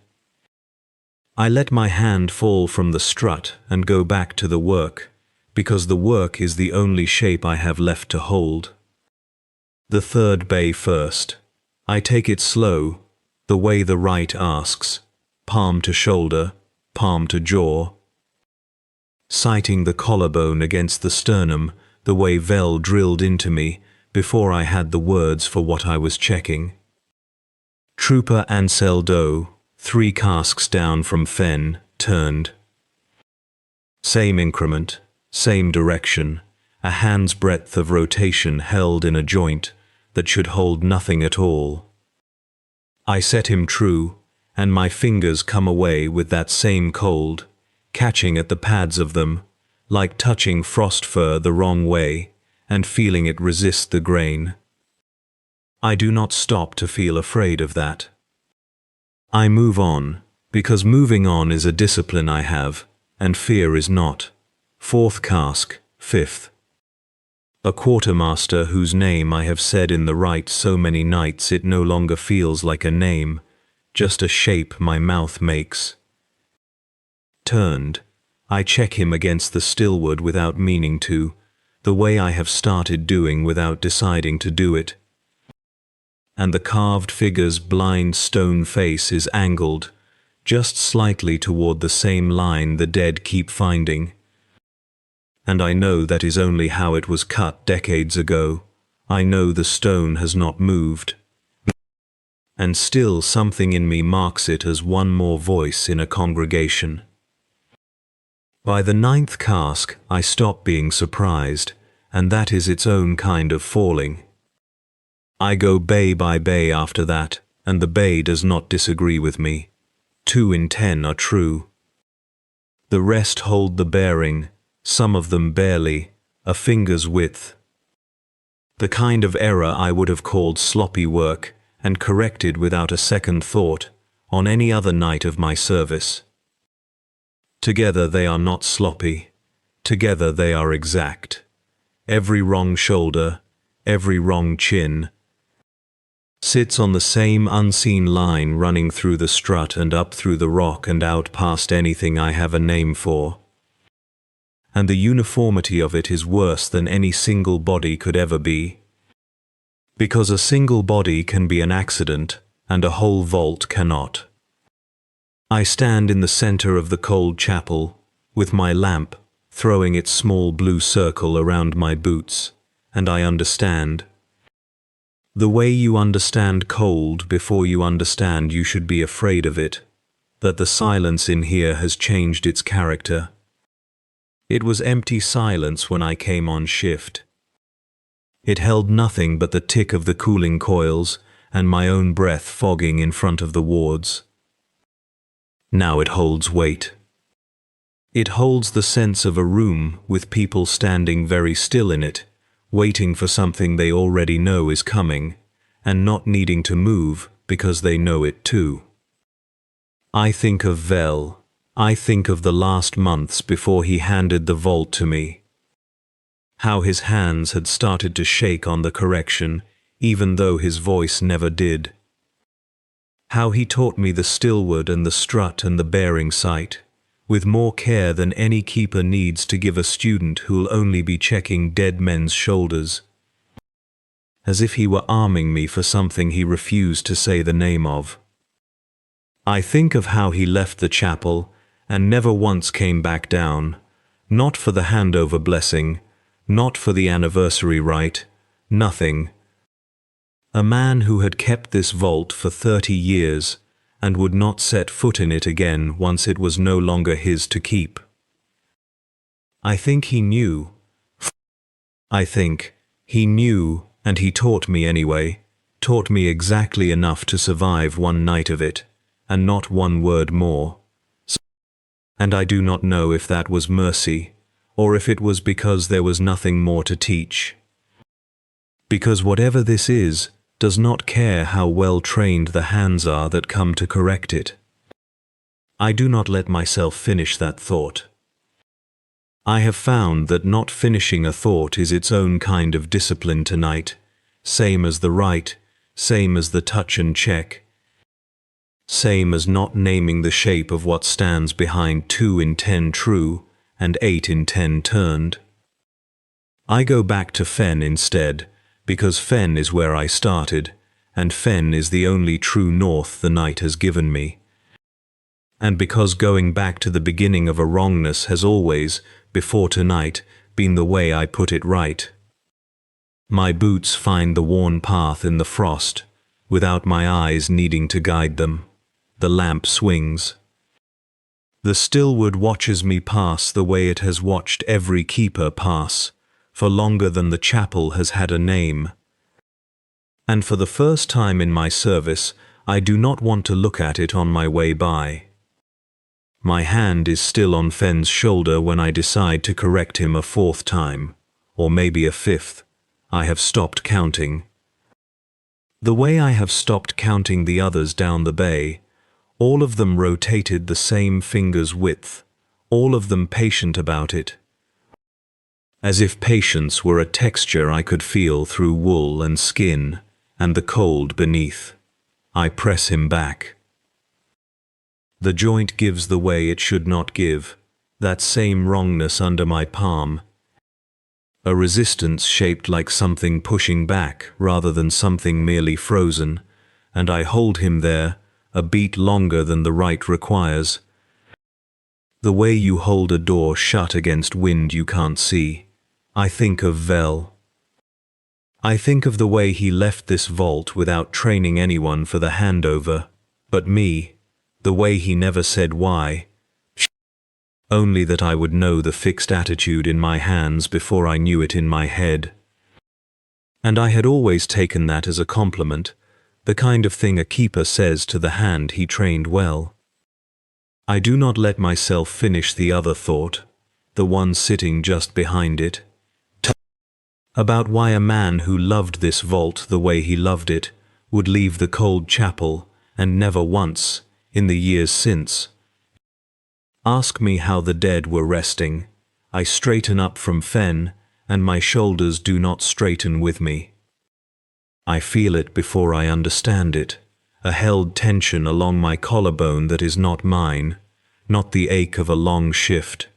I let my hand fall from the strut and go back to the work, because the work is the only shape I have left to hold. The third bay first. I take it slow, the way the rite asks, palm to shoulder, palm to jaw, sighting the collarbone against the sternum, the way Vel drilled into me before I had the words for what I was checking. Trooper Ansel Doe, 3 casks down from Fen, turned. Same increment, same direction, a hand's breadth of rotation held in a joint that should hold nothing at all. I set him true, and my fingers come away with that same cold, catching at the pads of them, like touching frost fur the wrong way, and feeling it resist the grain. I do not stop to feel afraid of that. I move on, because moving on is a discipline I have, and fear is not. 4th cask, 5th. A quartermaster whose name I have said in the rite so many nights it no longer feels like a name, just a shape my mouth makes. Turned, I check him against the stillwood without meaning to, the way I have started doing without deciding to do it. And the carved figure's blind stone face is angled, just slightly toward the same line the dead keep finding. And I know that is only how it was cut decades ago. I know the stone has not moved. And still something in me marks it as one more voice in a congregation. By the 9th cask, I stop being surprised, and that is its own kind of falling. I go bay by bay after that, and the bay does not disagree with me. 2 in 10 are true. The rest hold the bearing, some of them barely, a finger's width. The kind of error I would have called sloppy work, and corrected without a second thought, on any other night of my service. Together they are not sloppy. Together they are exact. Every wrong shoulder, every wrong chin, sits on the same unseen line running through the strut and up through the rock and out past anything I have a name for. And the uniformity of it is worse than any single body could ever be. Because a single body can be an accident, and a whole vault cannot. I stand in the center of the cold chapel, with my lamp, throwing its small blue circle around my boots, and I understand. The way you understand cold before you understand you should be afraid of it, that the silence in here has changed its character. It was empty silence when I came on shift. It held nothing but the tick of the cooling coils and my own breath fogging in front of the wards. Now it holds weight. It holds the sense of a room with people standing very still in it, waiting for something they already know is coming, and not needing to move because they know it too. I think of Vel. I think of the last months before he handed the vault to me. How his hands had started to shake on the correction, even though his voice never did. How he taught me the stillward and the strut and the bearing sight, with more care than any keeper needs to give a student who'll only be checking dead men's shoulders. As if he were arming me for something he refused to say the name of. I think of how he left the chapel and never once came back down, not for the handover blessing, not for the anniversary rite, nothing. A man who had kept this vault for 30 years and would not set foot in it again once it was no longer his to keep. I think he knew. I think he knew, and he taught me anyway, taught me exactly enough to survive one night of it, and not one word more. And I do not know if that was mercy, or if it was because there was nothing more to teach. Because whatever this is, does not care how well trained the hands are that come to correct it. I do not let myself finish that thought. I have found that not finishing a thought is its own kind of discipline tonight, same as the write, same as the touch and check, same as not naming the shape of what stands behind 2 in 10 true and 8 in 10 turned. I go back to Fen instead, because Fen is where I started, and Fen is the only true north the night has given me. And because going back to the beginning of a wrongness has always, before tonight, been the way I put it right. My boots find the worn path in the frost, without my eyes needing to guide them. The lamp swings. The still wood watches me pass the way it has watched every keeper pass, for longer than the chapel has had a name. And for the first time in my service, I do not want to look at it on my way by. My hand is still on Fen's shoulder when I decide to correct him a 4th time, or maybe a 5th. I have stopped counting. The way I have stopped counting the others down the bay, all of them rotated the same finger's width, all of them patient about it. As if patience were a texture I could feel through wool and skin, and the cold beneath. I press him back. The joint gives the way it should not give, that same wrongness under my palm. A resistance shaped like something pushing back rather than something merely frozen, and I hold him there, a beat longer than the right requires. The way you hold a door shut against wind you can't see. I think of Vel. I think of the way he left this vault without training anyone for the handover, but me, the way he never said why, only that I would know the fixed attitude in my hands before I knew it in my head. And I had always taken that as a compliment, the kind of thing a keeper says to the hand he trained well. I do not let myself finish the other thought, the one sitting just behind it, about why a man who loved this vault the way he loved it would leave the cold chapel, and never once, in the years since. Ask me how the dead were resting. I straighten up from Fen, and my shoulders do not straighten with me. I feel it before I understand it, a held tension along my collarbone that is not mine, not the ache of a long shift,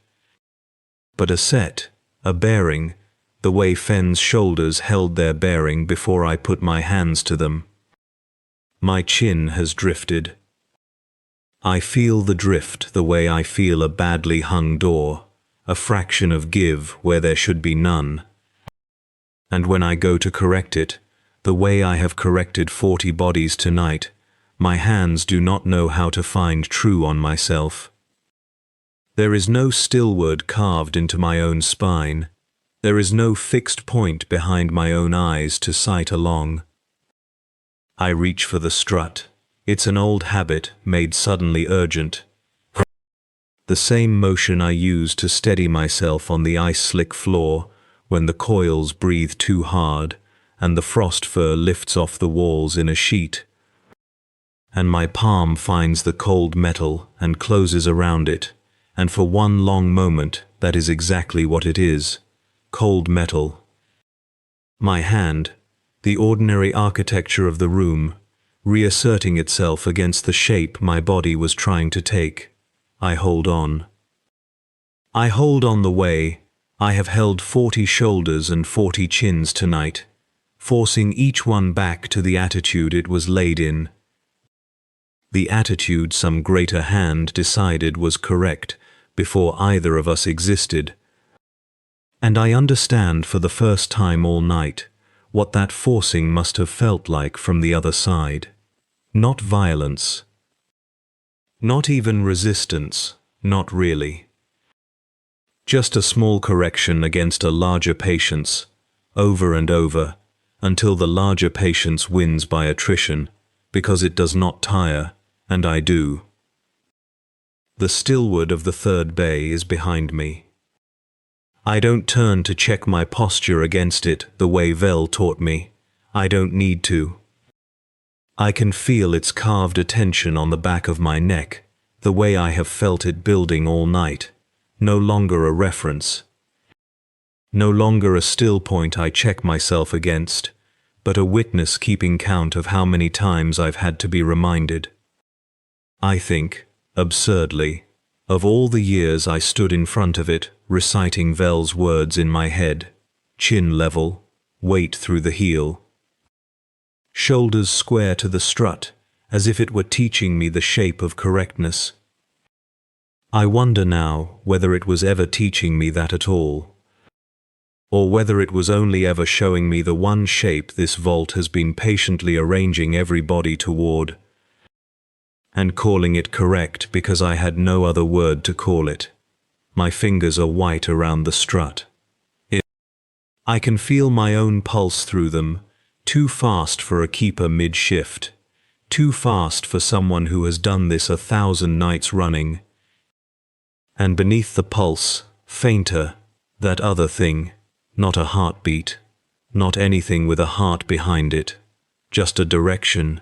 but a set, a bearing, the way Fen's shoulders held their bearing before I put my hands to them. My chin has drifted. I feel the drift the way I feel a badly hung door, a fraction of give where there should be none. And when I go to correct it, the way I have corrected 40 bodies tonight, my hands do not know how to find true on myself. There is no still word carved into my own spine. There is no fixed point behind my own eyes to sight along. I reach for the strut. It's an old habit made suddenly urgent. The same motion I use to steady myself on the ice-slick floor when the coils breathe too hard and the frost fur lifts off the walls in a sheet, and my palm finds the cold metal and closes around it, and for one long moment that is exactly what it is, cold metal. My hand, the ordinary architecture of the room, reasserting itself against the shape my body was trying to take. I hold on. I hold on the way I have held 40 shoulders and 40 chins tonight, forcing each one back to the attitude it was laid in. The attitude some greater hand decided was correct before either of us existed. And I understand for the first time all night what that forcing must have felt like from the other side. Not violence. Not even resistance, not really. Just a small correction against a larger patience, over and over, until the larger patience wins by attrition, because it does not tire, and I do. The stillwood of the third bay is behind me. I don't turn to check my posture against it the way Vel taught me. I don't need to. I can feel its carved attention on the back of my neck, the way I have felt it building all night. No longer a reference. No longer a still point I check myself against, but a witness keeping count of how many times I've had to be reminded. I think, absurdly, of all the years I stood in front of it, reciting Vel's words in my head, chin level, weight through the heel. Shoulders square to the strut, as if it were teaching me the shape of correctness. I wonder now whether it was ever teaching me that at all, or whether it was only ever showing me the one shape this vault has been patiently arranging every body toward, and calling it correct because I had no other word to call it. My fingers are white around the strut. I can feel my own pulse through them, too fast for a keeper mid-shift, too fast for someone who has done this 1,000 nights running. And beneath the pulse, fainter, that other thing, not a heartbeat, not anything with a heart behind it, just a direction,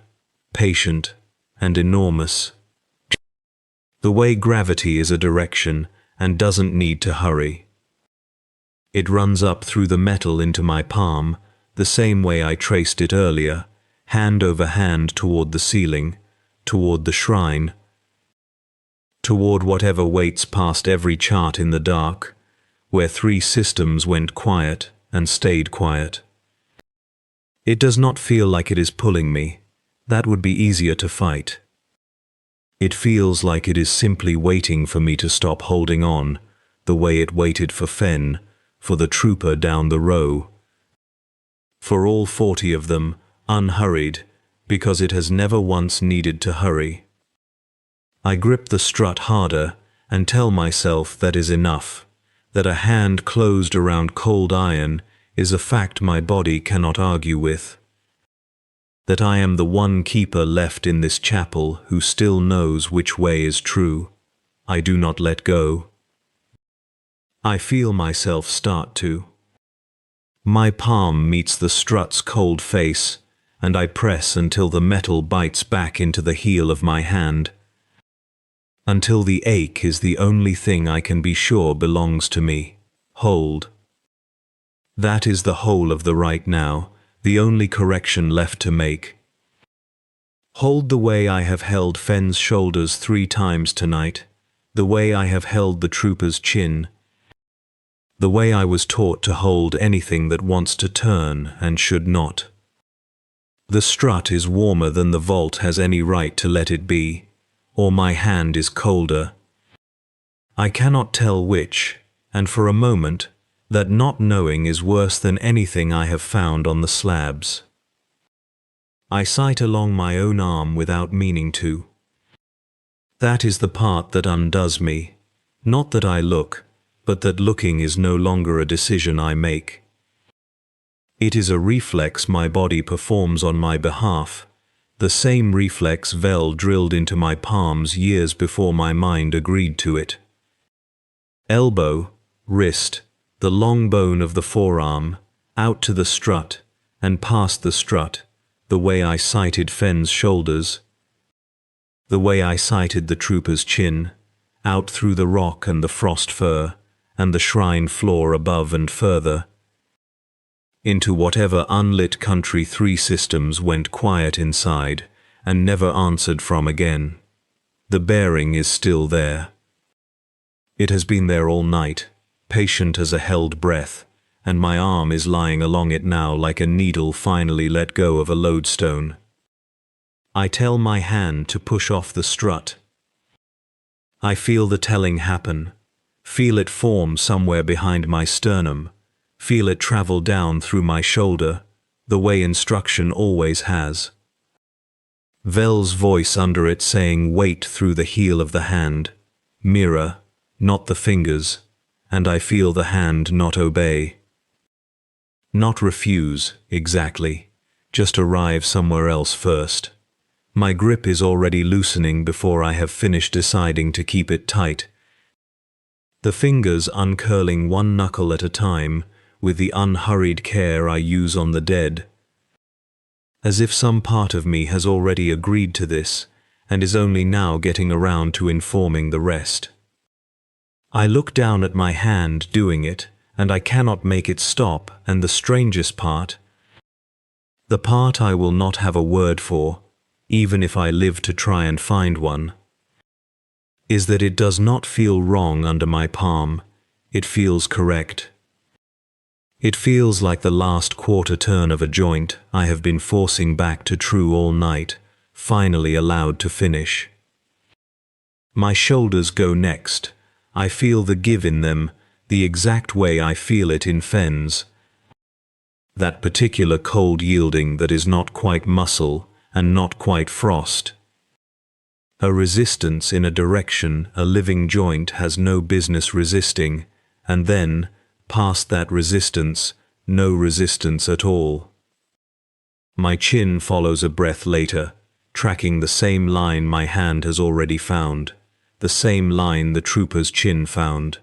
patient and enormous. The way gravity is a direction and doesn't need to hurry. It runs up through the metal into my palm, the same way I traced it earlier, hand over hand toward the ceiling, toward the shrine, toward whatever waits past every chart in the dark, where 3 systems went quiet and stayed quiet. It does not feel like it is pulling me. That would be easier to fight. It feels like it is simply waiting for me to stop holding on, the way it waited for Fen, for the trooper down the row. For all 40 of them, unhurried, because it has never once needed to hurry. I grip the strut harder and tell myself that is enough, that a hand closed around cold iron is a fact my body cannot argue with, that I am the one keeper left in this chapel who still knows which way is true. I do not let go. I feel myself start to. My palm meets the strut's cold face, and I press until the metal bites back into the heel of my hand, until the ache is the only thing I can be sure belongs to me. Hold. That is the whole of the right now, the only correction left to make. Hold the way I have held Fen's shoulders 3 times tonight, the way I have held the trooper's chin, the way I was taught to hold anything that wants to turn and should not. The strut is warmer than the vault has any right to let it be, or my hand is colder. I cannot tell which, and for a moment, that not knowing is worse than anything I have found on the slabs. I sight along my own arm without meaning to. That is the part that undoes me, not that I look, but that looking is no longer a decision I make. It is a reflex my body performs on my behalf, the same reflex Vel drilled into my palms years before my mind agreed to it. Elbow, wrist, the long bone of the forearm, out to the strut, and past the strut, the way I sighted Fen's shoulders, the way I sighted the trooper's chin, out through the rock and the frost fur, and the shrine floor above and further, into whatever unlit country 3 systems went quiet inside and never answered from again. The bearing is still there. It has been there all night, patient as a held breath, and my arm is lying along it now like a needle finally let go of a lodestone. I tell my hand to push off the strut. I feel the telling happen, feel it form somewhere behind my sternum, feel it travel down through my shoulder, the way instruction always has. Vel's voice under it saying weight through the heel of the hand, mirror, not the fingers, and I feel the hand not obey. Not refuse, exactly. Just arrive somewhere else first. My grip is already loosening before I have finished deciding to keep it tight. The fingers uncurling one knuckle at a time, with the unhurried care I use on the dead. As if some part of me has already agreed to this, and is only now getting around to informing the rest. I look down at my hand doing it, and I cannot make it stop, and the strangest part, the part I will not have a word for, even if I live to try and find one, is that it does not feel wrong under my palm, it feels correct. It feels like the last quarter turn of a joint I have been forcing back to true all night, finally allowed to finish. My shoulders go next. I feel the give in them, the exact way I feel it in Fen's. That particular cold yielding that is not quite muscle and not quite frost. A resistance in a direction a living joint has no business resisting, and then, past that resistance, no resistance at all. My chin follows a breath later, tracking the same line my hand has already found, the same line the trooper's chin found.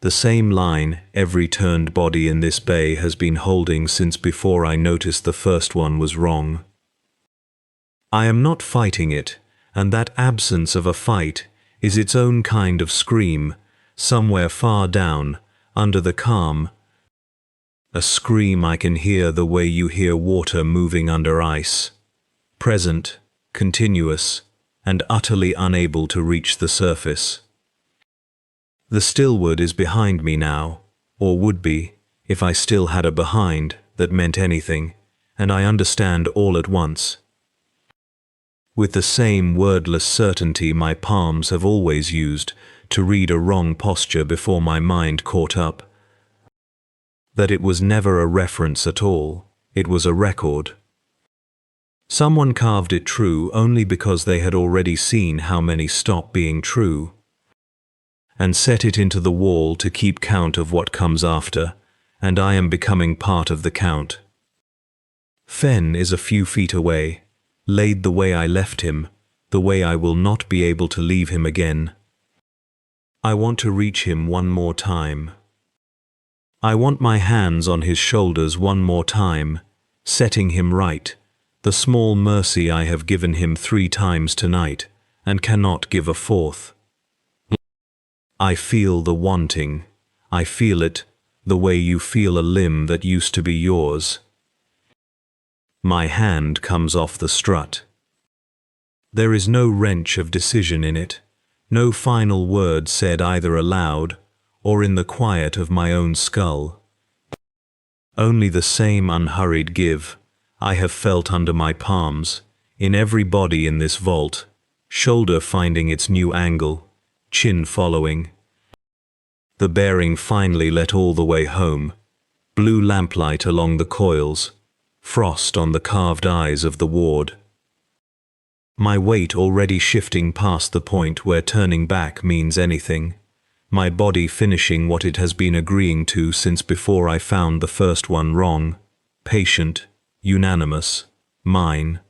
The same line every turned body in this bay has been holding since before I noticed the first one was wrong. I am not fighting it, and that absence of a fight is its own kind of scream, somewhere far down, under the calm. A scream I can hear the way you hear water moving under ice. Present, continuous, and utterly unable to reach the surface. The stillward is behind me now, or would be, if I still had a behind that meant anything, and I understand all at once. With the same wordless certainty my palms have always used to read a wrong posture before my mind caught up. That it was never a reference at all, it was a record. Someone carved it true only because they had already seen how many stop being true, and set it into the wall to keep count of what comes after, and I am becoming part of the count. Fen is a few feet away, laid the way I left him, the way I will not be able to leave him again. I want to reach him one more time. I want my hands on his shoulders one more time, setting him right, the small mercy I have given him 3 times tonight, and cannot give a fourth. I feel the wanting. I feel it, the way you feel a limb that used to be yours. My hand comes off the strut. There is no wrench of decision in it, no final word said either aloud or in the quiet of my own skull. Only the same unhurried give I have felt under my palms, in every body in this vault, shoulder finding its new angle, chin following. The bearing finally let all the way home, blue lamplight along the coils, frost on the carved eyes of the ward. My weight already shifting past the point where turning back means anything, my body finishing what it has been agreeing to since before I found the first one wrong, patient, unanimous, mine.